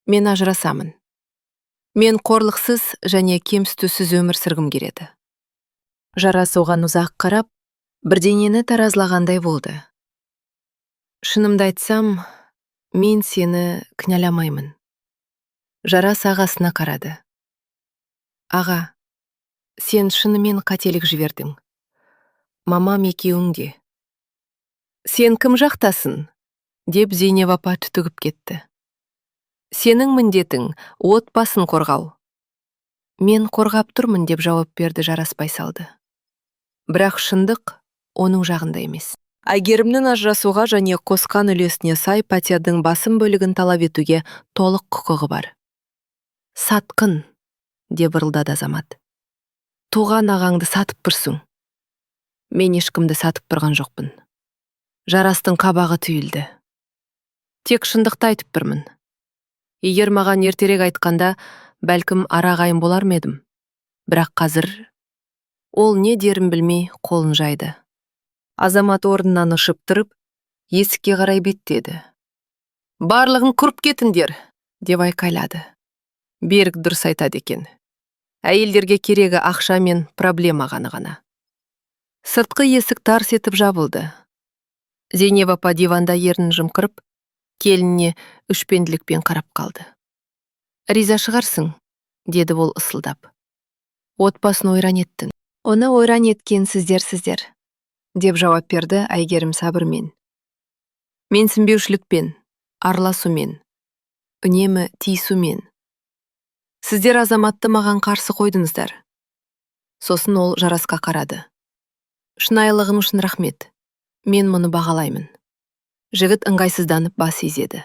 Мен ажырасамын. Мен қорлықсыз және кемсітусіз өмір сүргім келеді. Жарас оған ұзақ қарап, бірдеңені таразылағандай болды. Шынымды айтсам, мен сені кінәламаймын. Жарас ағасына қарады. Аға, сен шынымен қателік жібердің. Мамам екеуің де. Сен кім жақтасың? Деп Зейнеп апа түтігіп кетті. Сенің міндетің отбасын қорғау. Мен қорғап тұрмын, деп жауап берді Жарас байсалды. Бірақ шындық оның жағында емес. Айгерімнің ажырасуға және қосқан үлесіне сай пәтердің басым бөлігін талап етуге толық құқығы бар. Сатқын, деп ырылдады Азамат. Туған ағаңды сатып тұрсың. Мен ешкімді сатып тұрған жоқпын. Жарастың қабағы түйілді. Тек шындықты айтып тұрмын. Егер маған ертерек айтқанда, бәлкім арағайын болар ма едім. Бірақ қазір ол не дерін білмей қолын жайды. Азамат орнынан ұшып тұрып, есікке қарай беттеді. Барлығын құрып кетіңдер, деп айқайлады. Берік дұрыс айтады екен. Әйелдерге керегі ақша мен проблема ғана. Сыртқы есік тарс етіп жабылды. Зейнеп апа диванда ернін жымқырып, келініне үшпенділікпен қарап қалды. Риза шығарсың, деді ол ысылдап. Отбасын ойран еттің. Оны ойран еткен сіздер, деп жауап берді Айгерім сабырмен. Менсінбеушілікпен, араласумен, үнемі тиісумен. Сіздер Азаматты маған қарсы қойдыңыздар. Сосын ол Жарасқа қарады. Шынайылығың үшін рахмет. Мен мұны бағалаймын. Жігіт ыңғайсызданып бас изеді.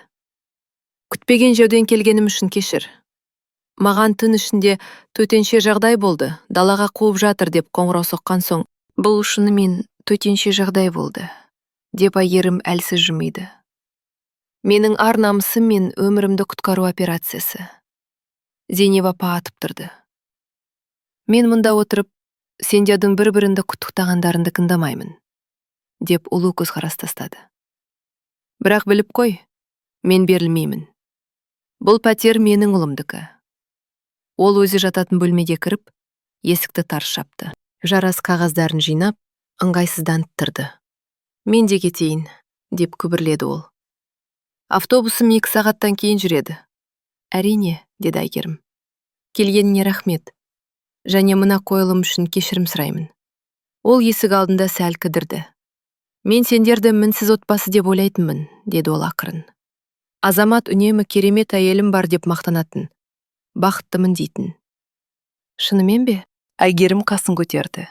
Күтпеген жерден келгенім үшін кешір. Маған түн ішінде төтенше жағдай болды, далаға қуып жатыр деп қоңырау соққан соң, бұл шынымен төтенше жағдай болды, деп Айгерім әлсіз жымиды. Менің ар намысым мен өмірімді құтқару операциясы. Зейнеп апа атып тұрды. Мен мұнда отырып, сендердің бір-бірінді құттықтағандарыңды тыңдамаймын, деп ұлы көзқарас тастады. Бірақ біліп қой, мен берілмеймін. Бұл пәтер менің ұлымдікі. Ол өзі жататын бөлмеге кіріп, есікті тарс жапты. Жарас қағаздарын жинап, ыңғайсызданып тұрды. Мен де кетейін, деп күбірледі ол. Автобусым 2 сағаттан кейін жүреді. Әрине, деді Айгерім. Келгеніне рахмет. Және мына қойылым үшін кешірім сұраймын. Ол есік алдында сәл кідірді. Мен сендерді мінсіз отбасы деп ойлайтынмын, деді ол ақырын. Азамат үнемі керемет әйелім бар деп мақтанатын. Бақыттымын дейтін. Шынымен бе? Айгерім қасын көтерді.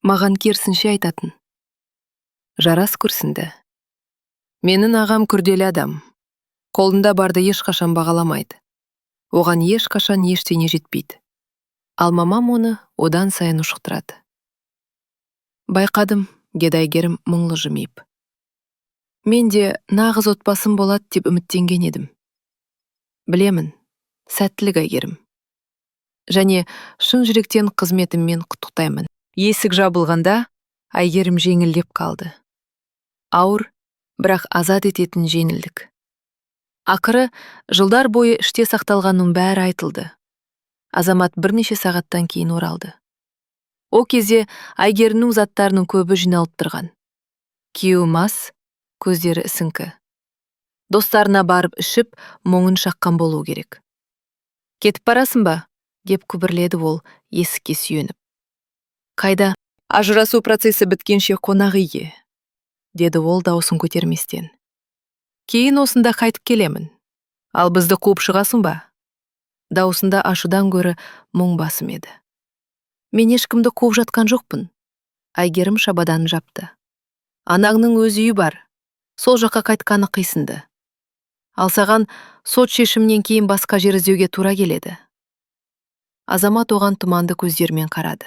Маған керісінше айтатын. Жарас күрсінді. Менің ағам күрделі адам. Қолында барды ешқашан бағаламайды. Оған ешқашан ештеңе жетпейді. Ал мамам оны одан сайын ушықтырады. Байқадым, деді Әйгерім мұңлы жымиып. Мен де нағыз отбасым болады деп үміттенген едім. Білемін, сәттілік Әйгерім. Және шын жүректен қызметіммен құттықтаймын. Есік жабылғанда Әйгерім жеңілдеп қалды. Ауыр, бірақ азат ететін жеңілдік. Ақыры жылдар бойы іште сақталғанның бәрі айтылды. Азамат бірнеше сағаттан кейін оралды. О кезде Әйгерімнің заттарының көбі жиналып тұрған. Күйеуі мас, көздері ісіңкі. Достарына барып ішіп, мұңын шаққан болу керек. Кетіп барасың ба? Деп күбірледі ол есікке сүйеніп. Қайда? Ажырасу процесі біткенше қонақ үйге, деді ол даусын көтерместен. Кейін осында қайтып келемін. Ал бізді қуып шығасың ба? Даусында ашудан гөрі мұң басым еді. Мен ешкімді қуып жатқан жоқпын. Әйгерім шабаданын жапты. Анаңның өз үйі бар. Сол жаққа қайтқаны қисынды. Ал саған сот шешімнен кейін басқа жер іздеуге тура келеді. Азамат оған тұманды көздермен қарады.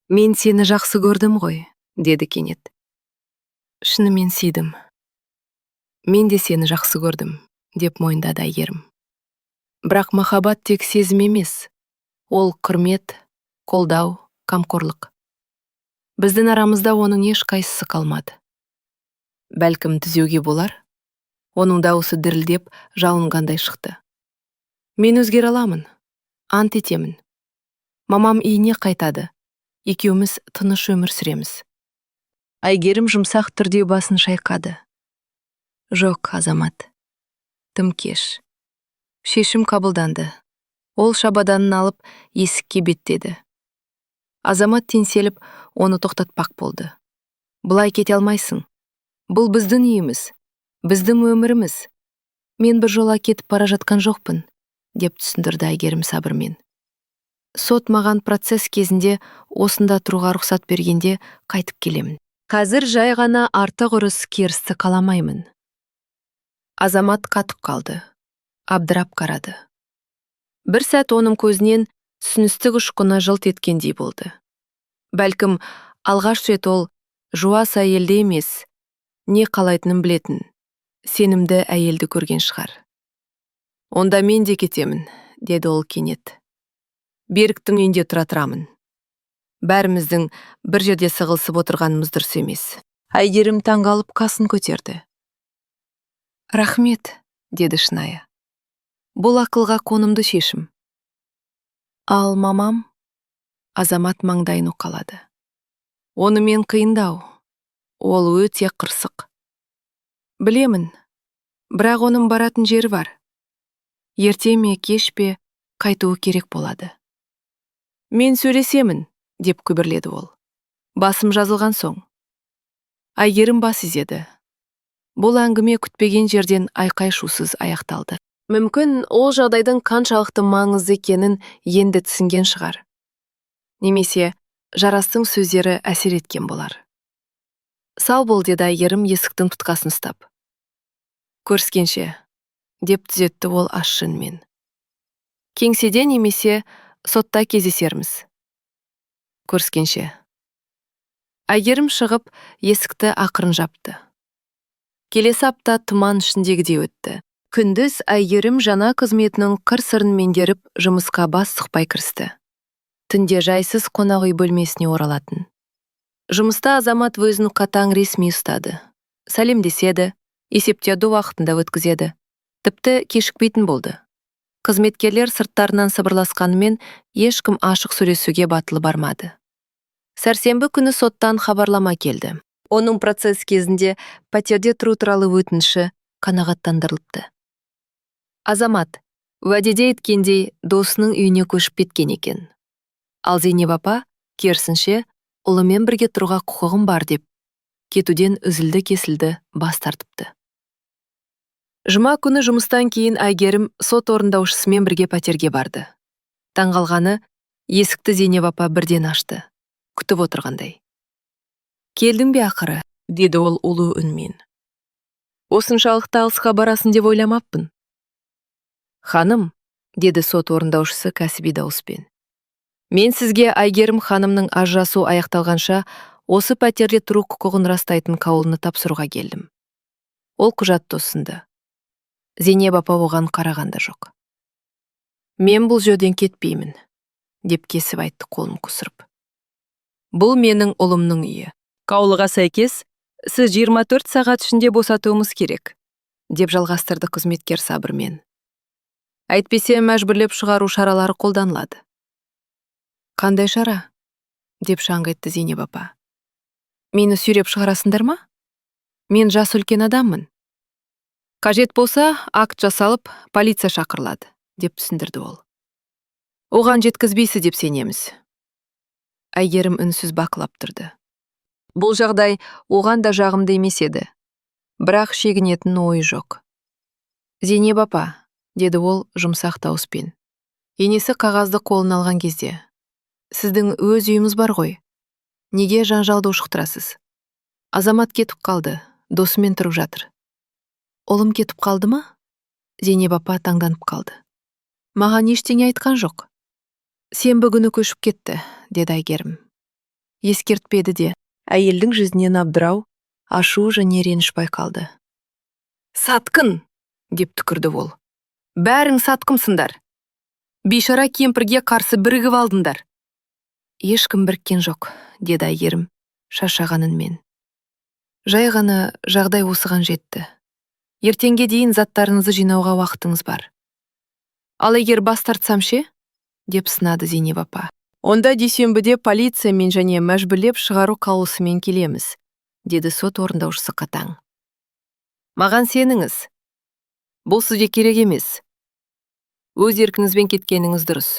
Мен сені жақсы көрдім ғой, деді кенет. Шынымен сүйдім. Мен де сені жақсы көрдім, деп мойындады Әйгерім. Бірақ махаббат тек сезім емес. Ол құрмет, қолдау, қамқорлық. Біздің арамызда оның ешқайсысы қалмады. Бәлкім түзеуге болар? Оның дауысы дірілдеп, жалынғандай шықты. Мен өзгере аламын. Ант етемін. Мамам үйіне қайтады. Екеуміз тыныш өмір сүреміз. Әйгерім жұмсақ түрде басын шайқады. Жоқ, Азамат. Тым кеш. Шешім қабылданды. Ол шабаданын алып есікке беттеді. Азамат теңселіп, оны тоқтатпақ болды. Бұлай кете алмайсың. Бұл біздің үйіміз, біздің өміріміз. Мен бір жола кетіп бара жатқан жоқпын, деп түсіндірді Әйгерім сабырмен. Сот маған процесс кезінде осында тұруға рұқсат бергенде қайтып келемін. Қазір жай ғана артық ұрыс керісті қаламаймын. Азамат қатып қалды. Абдырап қарады. Бір сәт оның көзінен түсіністік ұшқыны жылт еткендей болды. Бәлкім, алғаш рет ол жуас әйелді емес, не қалайтынын білетін, сенімді әйелді көрген шығар. Онда мен де кетемін, деді ол кенет. Беріктің үйінде тұра тұрамын. Бәріміздің бір жерде сығылысып отырғанымыз дұрыс емес. Әйгерім таңғалып қасын көтерді. Рахмет, деді шынайы. Бұл ақылға қонымды шешім. Ал мамам? Азамат маңдайын уқалады. Онымен қиындау. Ол өте қырсық. Білемін, бірақ оның баратын жері бар. Ерте ме, кеш пе, қайтуы керек болады. Мен сөйлесемін, деп күбірледі ол. Басым жазылған соң. Әйгерім бас изеді. Бұл әңгіме күтпеген жерден айқай-шусыз аяқталды. Мүмкін ол жағдайдың қаншалықты маңызды екенін енді түсінген шығар. Немесе жарастың сөздері әсер еткен болар. Сау бол, деді Әйгерім есіктің тұтқасын ұстап. Көріскенше, деп түзетті ол ащы үнмен. Кеңседе немесе сотта кездесерміз. Көріскенше. Әйгерім шығып, есікті ақырын жапты. Келесі апта тұман ішіндегідей өтті. Күндіз Әйгерім жаңа қызметінің қыр-сырын меңгеріп, жұмысқа бас сұқпай кірісті. Түнде жайсыз қонақ үй бөлмесіне оралатын. Жұмыста Азамат өзін қатаң ресми ұстады. Сәлемдеседі, есептерді уақытында өткізеді. Тіпті кешікпейтін болды. Қызметкерлер сырттарынан сыбырласқанымен ешкім ашық сөйлесуге батылы бармады. Сәрсенбі күні соттан хабарлама келді. Оның процесс кезінде пәтерде тұру туралы өтініші қанағаттандырылыпты. Азамат уәдеде еткендей досының үйіне көшіп кеткен екен. Ал Зейнеп апа, керісінше, ұлымен бірге тұруға құқығым бар деп, кетуден үзілді-кесілді бас тартыпты. Жұма күні жұмыстан кейін Әйгерім сот орындаушысымен бірге пәтерге барды. Таңғалғаны, есікті Зейнеп апа бірден ашты, күтіп отырғандай. Келдің бе ақыры, деді ол улы үнмен. Осыншалықты алысқа барасын деп ойламаппын. Ханым, деді сот орындаушысы кәсіби дауыспен. Мен сізге Айгерім ханымның ажырасу аяқталғанша осы пәтерде тұру құқығын растайтын қаулыны тапсыруға келдім. Ол құжатты ұсынды. Зейнеп апа оған қарағанда жоқ. Мен бұл жерден кетпеймін, деп кесіп айтты қолын қусырып. Бұл менің ұлымның үйі. Қаулыға сәйкес, сіз 24 сағат ішінде босатуымыз керек, деп жалғастырды қызметкер сабырмен. Әйтпесе мәжбүрлеп шығару шаралары қолданылады. Қандай шара? Деп шаңқ етті Зейнеп апа. Мені сүйреп шығарасыңдар ма? Мен жас үлкен адаммын. Қажет болса, акт жасалып, полиция шақырылады, деп түсіндірді ол. Оған жеткізбейсіз деп сенеміз. Айгерім үнсіз бақылап тұрды. Бұл жағдай оған да жағымды емес еді. Бірақ шегінетін ойы жоқ. Зейнеп апа, деді ол жұмсақ дауыспен. Енесі қағазды қолына алған кезде. Сіздің өз үйіңіз бар ғой. Неге жанжалды ушықтырасыз? Азамат кетіп қалды, досымен тұрып жатыр. Олым кетіп қалды ма? Зейнеп апа таңданып қалды. Маған ештеңе айтқан жоқ. Сенбі күні көшіп кетті, деді Айгерім. Ескертпеді де. Әйелдің жүзінен абдырау, ашу және реніш байқалды. Сатқын, деп түкірді ол. Бәрің сатқымсыңдар. Бейшара кемпірге қарсы бірігіп алдыңдар. Ешкім біріккен жоқ, деді Айгерім, шаршаған үнмен. Жай ғана жағдай осыған жетті. Ертеңге дейін заттарыңызды жинауға уақытыңыз бар. Ал егер бас тартсам ше? Деп сынады Зейнеп апа. Онда дүйсенбіде полициямен және мәжбүрлеп шығару қаулысымен келеміз, деді сот орындаушысы қатаң. Маған сеніңіз. Бұл сізге керек емес. Өз еркіңізбен кеткеніңіз дұрыс.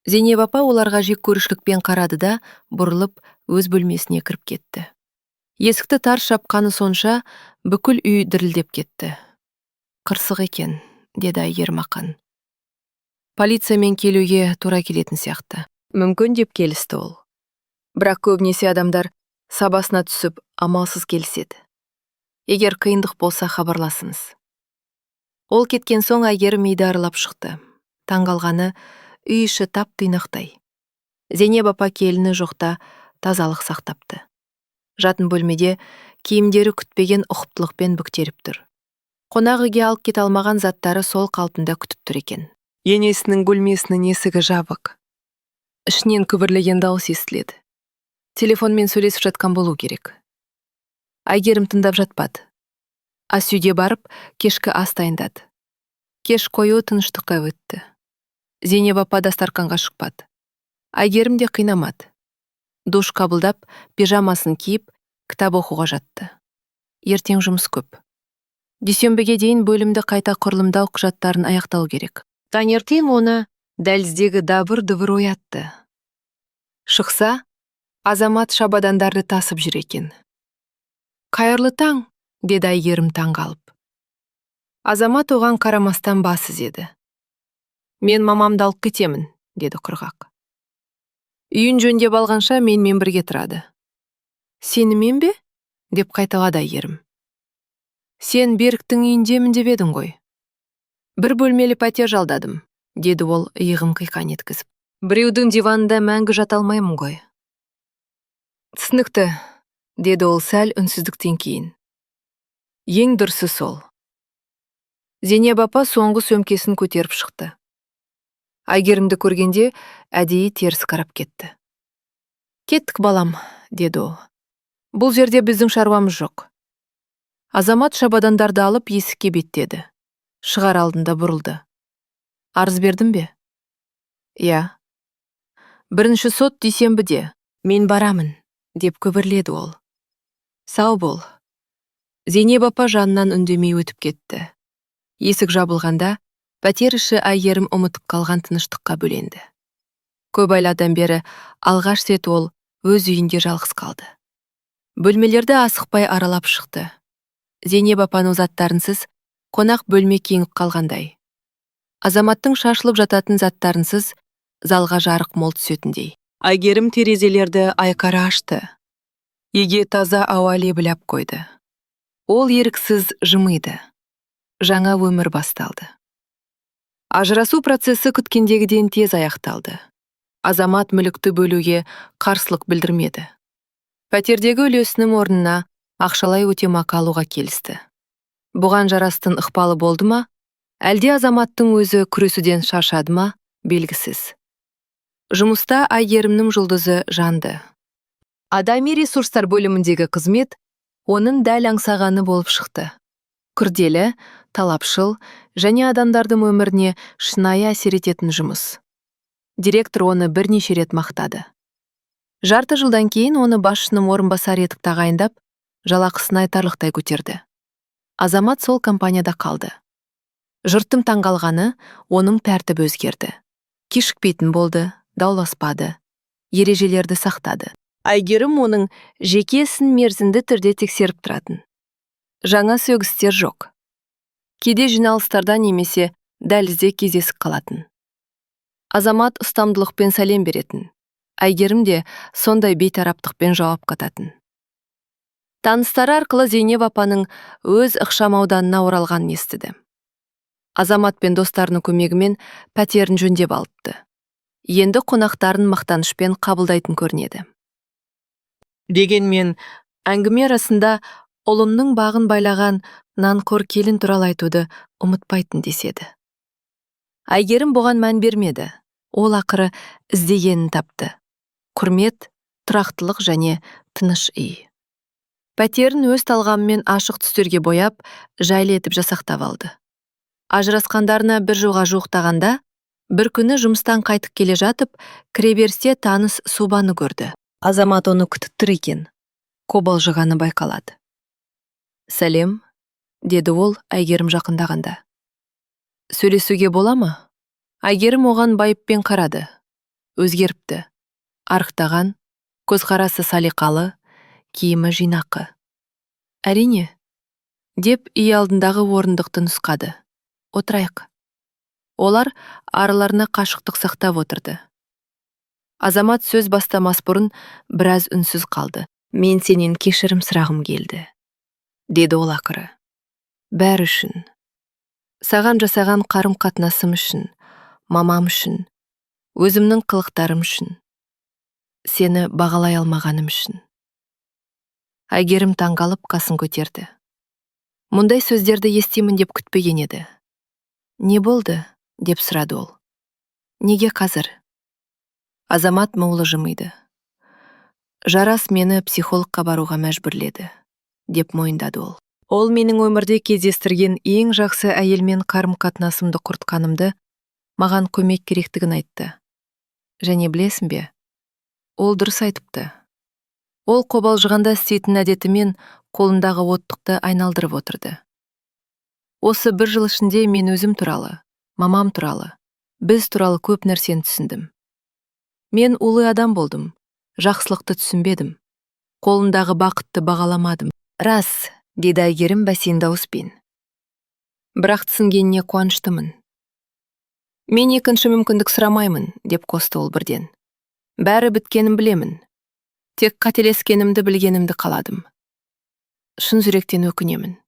Зейнеп апа оларға жек көрушілікпен қарады да, бұрылып, өз бөлмесіне кіріп кетті. Есікті тарс жапқаны сонша, бүкіл үй дірілдеп кетті. Қырсық екен, деді Айгерім ақан. Полициямен келуге тура келетін сияқты. Мүмкін деп келісті ол. Бірақ көбінесе адамдар сабасына түсіп, амалсыз келіседі. Егер қиындық болса, хабарласыңыз. Ол кеткен соң Айгерім үйді аралап шықты. Таңғалғаны үй іші тап-тұйнақтай. Зейнеп апа келіні жоқта тазалық сақтапты. Жатын бөлмеде киімдері күтпеген ұқыптылықпен бүктеліп тұр. Қонақ үйге алып кете алмаған заттары сол қалпында күтіп тұр екен. Енесінің бөлмесінің есігі жабық. Ішінен күбірлеген дауыс естіледі. Телефонмен сөйлесіп жатқан болу керек. Айгерім тыңдап жатпады. Ас үйге барып, кешкі ас дайындады. Кеш қою тыныштыққа өтті. Зейнеп апа дастарханға шықпады. Айгерім де қинамады. Душ қабылдап, пижамасын киіп, кітап оқуға жатты. Ертең жұмыс көп. Дүйсенбіге дейін бөлімді қайта құрылымдау құжаттарын аяқтау керек. Таңертең оны дәліздегі дабыр-дыбыр оятты. Шықса, Азамат шабадандарды тасып жүр екен. Қайырлы таң, деді Айгерім таң қалып. Азамат оған қарамастан бас изеді. Мен мамамды алып кетемін, деді құрғақ. Үйін жөндеп алғанша менімен бірге тұрады. Сенімен бе? Деп қайталады Айгерім. Сен Беріктің үйіндемін деп едің ғой. Бір бөлмелі пәтер жалдадым, деді ол иығын қиқан еткізіп. Біреудің диванында мәңгі жата алмаймын ғой. Түсінікті, деді ол сәл үнсіздіктен кейін. Ең дұрысы сол. Зейнеп апа соңғы сөмкесін көтеріп шықты. Айгерімді көргенде әдейі теріс қарап кетті. Кеттік балам, деді ол. Бұл жерде біздің шаруамыз жоқ. Азамат шабадандарды алып есікке беттеді. Шығар алдында бұрылды. Арыз бердің бе? Я. Бірінші сот дүйсенбіде. Мен барамын, деп күбірледі ол. Сау бол. Зейнеп апа жанынан үндемей өтіп кетті. Есік жабылғанда, пәтер іші Айгерім ұмытып қалған тыныштыққа бөленді. Көп айладан бері алғаш рет ол өз үйінде жалғыз қалды. Бөлмелерді асықпай аралап шықты. Зейнеп апаның заттарынсыз қонақ бөлме кеңіп қалғандай. Азаматтың шашылып жататын заттарынсыз залға жарық мол түсетіндей. Айгерім терезелерді айқара ашты. Еге таза ауа лебіліп қойды. Ол еріксіз жымиды. Жаңа өмір басталды. Ажырасу процесі күткендегіден тез аяқталды. Азамат мүлікті бөлуге қарсылық білдірмеді. Пәтердегі үлесінің орнына ақшалай өтемақы алуға келісті. Бұған жарастың ықпалы болды ма, әлде Азаматтың өзі күресуден шаршады ма, белгісіз. Жұмыста Айгерімнің жұлдызы жанды. Адами ресурстар бөліміндегі қызмет оның дәл аңсағаны болып шықты. Күрделі, талапшыл және адамдардың өміріне шынайы әсер ететін жұмыс. Директор оны бірнеше рет мақтады. Жарты жылдан кейін оны басшының орынбасары етіп тағайындап, жалақысын айтарлықтай көтерді. Азамат сол компанияда қалды. Жұрттың таңғалғаны, оның тәртібі өзгерді. Кешікпейтін болды, дауласпады, ережелерді сақтады. Айгерім оның жеке ісін мерзімді түрде тексеріп тұратын. Жаңа сөгістер жоқ. Кейде жиналыстарда немесе дәлізде кездесіп қалатын. Азамат ұстамдылықпен сәлем беретін. Айгерім де сондай бейтараптықпен жауап қататын. Таныстары арқылы Зейнеп апаның өз ықшам ауданына оралғанын естіді. Азамат пен достарының көмегімен пәтерін жөндеп алыпты. Енді қонақтарын мақтанышпен қабылдайтын көрінеді. Дегенмен, әңгіме арасында ұлымның бағын байлаған нанқор келін туралы айтуды ұмытпайтын деседі. Айгерім бұған мән бермеді. Ол ақыры іздегенін тапты. Құрмет, тұрақтылық және тыныш үй. Пәтерін өз талғамымен ашық түстерге бояп, жайлы етіп жасақтап алды. Ажырасқандарына бір жылға жуықтағанда, бір күні жұмыстан қайтып келе жатып, кіреберісте таныс Субаны көрді. Азамат оны күтіп тұр екен. Қобалжығаны байқалады. «Сәлем», деді ол Айгерім жақындағанда. «Сөйлесуге бола ма?» Айгерім оған байыппен қарады. Өзгеріпті. Арықтаған, көзқарасы салиқалы, киімі жинақы. «Әрине», деп үй алдындағы орындықты нұсқады. «Отырайық». Олар араларына қашықтық сақтап отырды. Азамат сөз бастамас бұрын біраз үнсіз қалды. «Мен сенен кешірім сұрағым келді», деді ол ақыры. «Бәрі үшін. Саған жасаған қарым қатынасым үшін, мамам үшін, өзімнің қылықтарым үшін, сені бағалай алмағаным үшін». Айгерім таңғалып қасын көтерді. Мұндай сөздерді естимін деп күтпеген еді. «Не болды?» деп сұрады ол. «Неге қазір?» Азамат мұңлы жымиды. «Жарас мені психологқа баруға мәжбүрледі», деп мойындады ол. «Ол менің өмірде кездестірген ең жақсы әйелмен қарым қатынасымды құртқанымды, маған көмек керектігін айтты. Және білесің бе, ол дұрыс айтыпты. Ол қобалжығанда істейтін әдетімен қолындағы оттықты айналдырып отырды. Осы бір жыл ішінде мен өзім туралы, мамам туралы, біз туралы көп нәрсені түсіндім. Мен улы адам болдым, жақсылықты түсінбедім. Қолымдағы бақытты бағаламадым». «Рас», деді Айгерім бәсең дауыспен. «Бірақ түсінгеніне қуаныштымын». «Мен екінші мүмкіндік сұрамаймын», деп қосты ол бірден. «Бәрі біткенін білемін. Тек қателескенімді білгенімді қаладым. Шын жүректен өкінемін».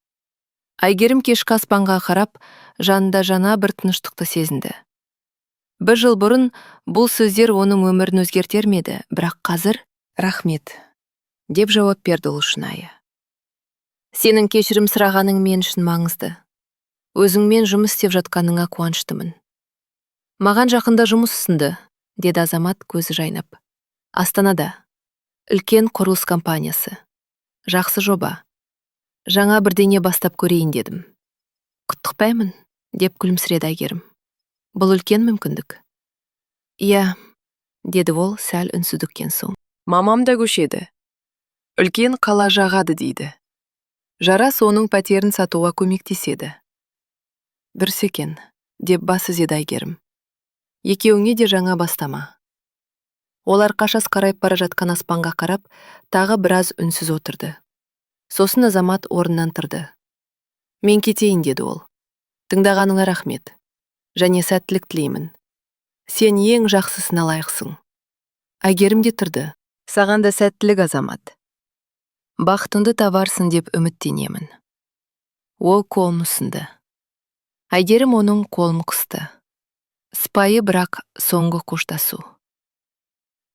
Айгерім кешкі аспанға қарап, жанында жаңа бір тыныштықты сезінді. Бір жыл бұрын бұл сөздер оның өмірін өзгертер ме еді, бірақ қазір «Рахмет», деп жауап берді ол шынайы. «Сенің кешірім сұрағаның мен үшін маңызды. Өзіңмен жұмыс істеп жатқаныңа қуаныштымын». «Маған жақында жұмыс ұсынды», деді Азамат көзі жайнап. «Астанада. Үлкен құрылыс компаниясы. Жақсы жоба. Жаңа бірдеңе бастап көрейін дедім». «Құттықтаймын», деп күлімсіреді Айгерім. «Бұл үлкен мүмкіндік». «Иә», деді ол сәл үнсіздіктен соң. «Мамам да көшеді. Үлкен қала жағады дейді. Жарас оның пәтерін сатуға көмектеседі». «Дұрыс екен», деп бас изеді Айгерім. «Екеуіңе де жаңа бастама». Олар қашас қарайып бара жатқан аспанға қарап, тағы біраз үнсіз отырды. Сосын Азамат орнынан тұрды. «Мен кетейін», деді ол. «Тыңдағаныңа рахмет. Және сәттілік тілеймін. Сен ең жақсысына лайықсың». Айгерім де тұрды. «Саған да сәттілік, Азамат. Бақытыңды табарсың деп үміттенемін». Ол қолын ұсынды. Әйгерім оның қолын қысты. Сыпайы бірақ соңғы қоштасу.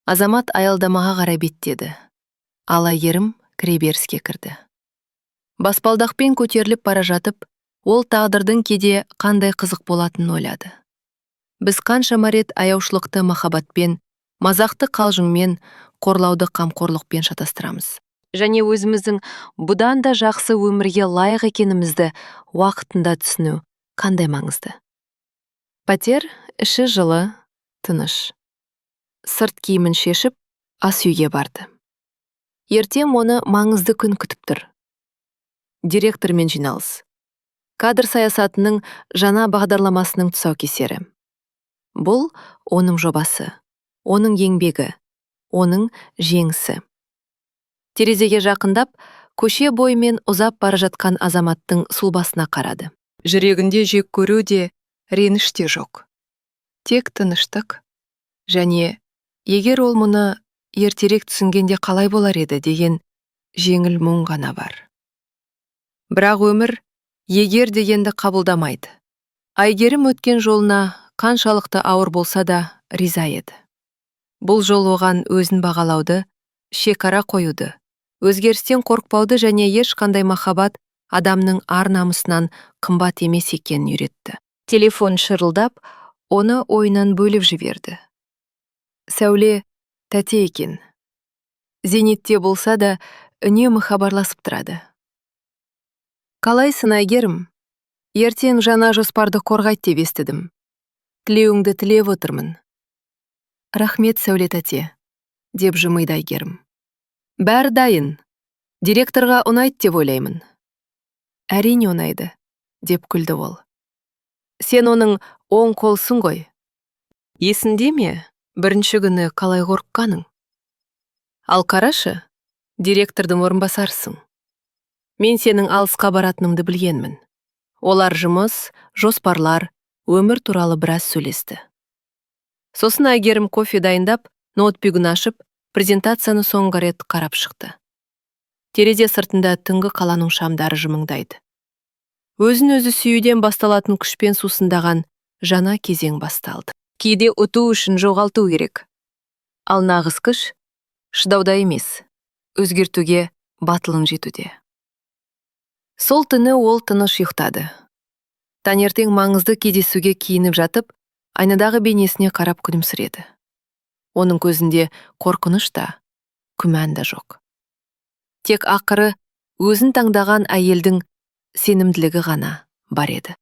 Азамат аялдамаға қарай беттеді. Ал Әйгерім кіреберіске кірді. Баспалдақпен көтеріліп бара жатып, ол тағдырдың кейде қандай қызық болатынын ойлады. Біз қаншама рет аяушылықты махаббатпен, мазақты қалжыңмен, қорлауды қамқорлықпен шатастырамыз. Және өзіміздің бұдан да жақсы өмірге лайық екенімізді уақытында түсіну қандай маңызды. Пәтер іші жылы, тыныш. Сырт киімін шешіп, ас үйге барды. Ертең оны маңызды күн күтіп тұр. Директормен жиналыс. Кадр саясатының жаңа бағдарламасының тұсаукесері. Бұл оның жобасы, оның еңбегі, оның жеңісі. Терезеге жақындап, көше бойымен ұзап бара жатқан Азаматтың сұлбасына қарады. Жүрегінде жек көру де, реніш те жоқ. Тек тыныштық. Және егер ол мұны ертерек түсінгенде қалай болар еді деген жеңіл мұң ғана бар. Бірақ өмір егер дегенді қабылдамайды. Әйгерім өткен жолына қаншалықты ауыр болса да риза еді. Бұл жол оған өзін бағалауды, шекара қоюды, өзгерістен қорықпауды және ешқандай махаббат адамның ар намысынан қымбат емес екенін үйретті. Телефон шырылдап, оны ойынан бөліп жіберді. Сәуле тәте екен. Зейнетте болса да үнемі хабарласып тұрады. Қалайсың, Әйгерім? Ертең жаңа жоспарды қорғайды деп естідім. Тілеуіңді тілеп отырмын. Рахмет, Сәуле тәте, деп жымиды Әйгерім. Бәрі дайын. Директорға ұнайды деп ойлаймын. Әрине ұнайды, деп күлді ол. Сен оның оң қолсың ғой. Есіңде ме, бірінші күні қалай қорыққаның? Ал қарашы, директордың орынбасарсың. Мен сенің алысқа баратынымды білгенмін. Олар жұмыс, жоспарлар, өмір туралы біраз сөйлесті. Сосын Әйгерім кофе дайындап, ноутбугын ашып, презентацияны соңғы рет қарап шықты. Терезе сыртында түнгі қаланың шамдары жымыңдайды. Өзін өзі сүюден басталатын күшпен сусындаған жаңа кезең басталды. Кейде ұту үшін жоғалту керек. Ал нағыз күш шыдауда емес, өзгертуге батылын жетуде. Сол түні ол тыныш ұйықтады. Таңертең маңызды кездесуге киініп жатып, айнадағы бейнесіне қарап күлімсіреді. Оның көзінде қорқыныш та, күмән да жоқ. Тек ақыры өзін таңдаған әйелдің сенімділігі ғана бар еді.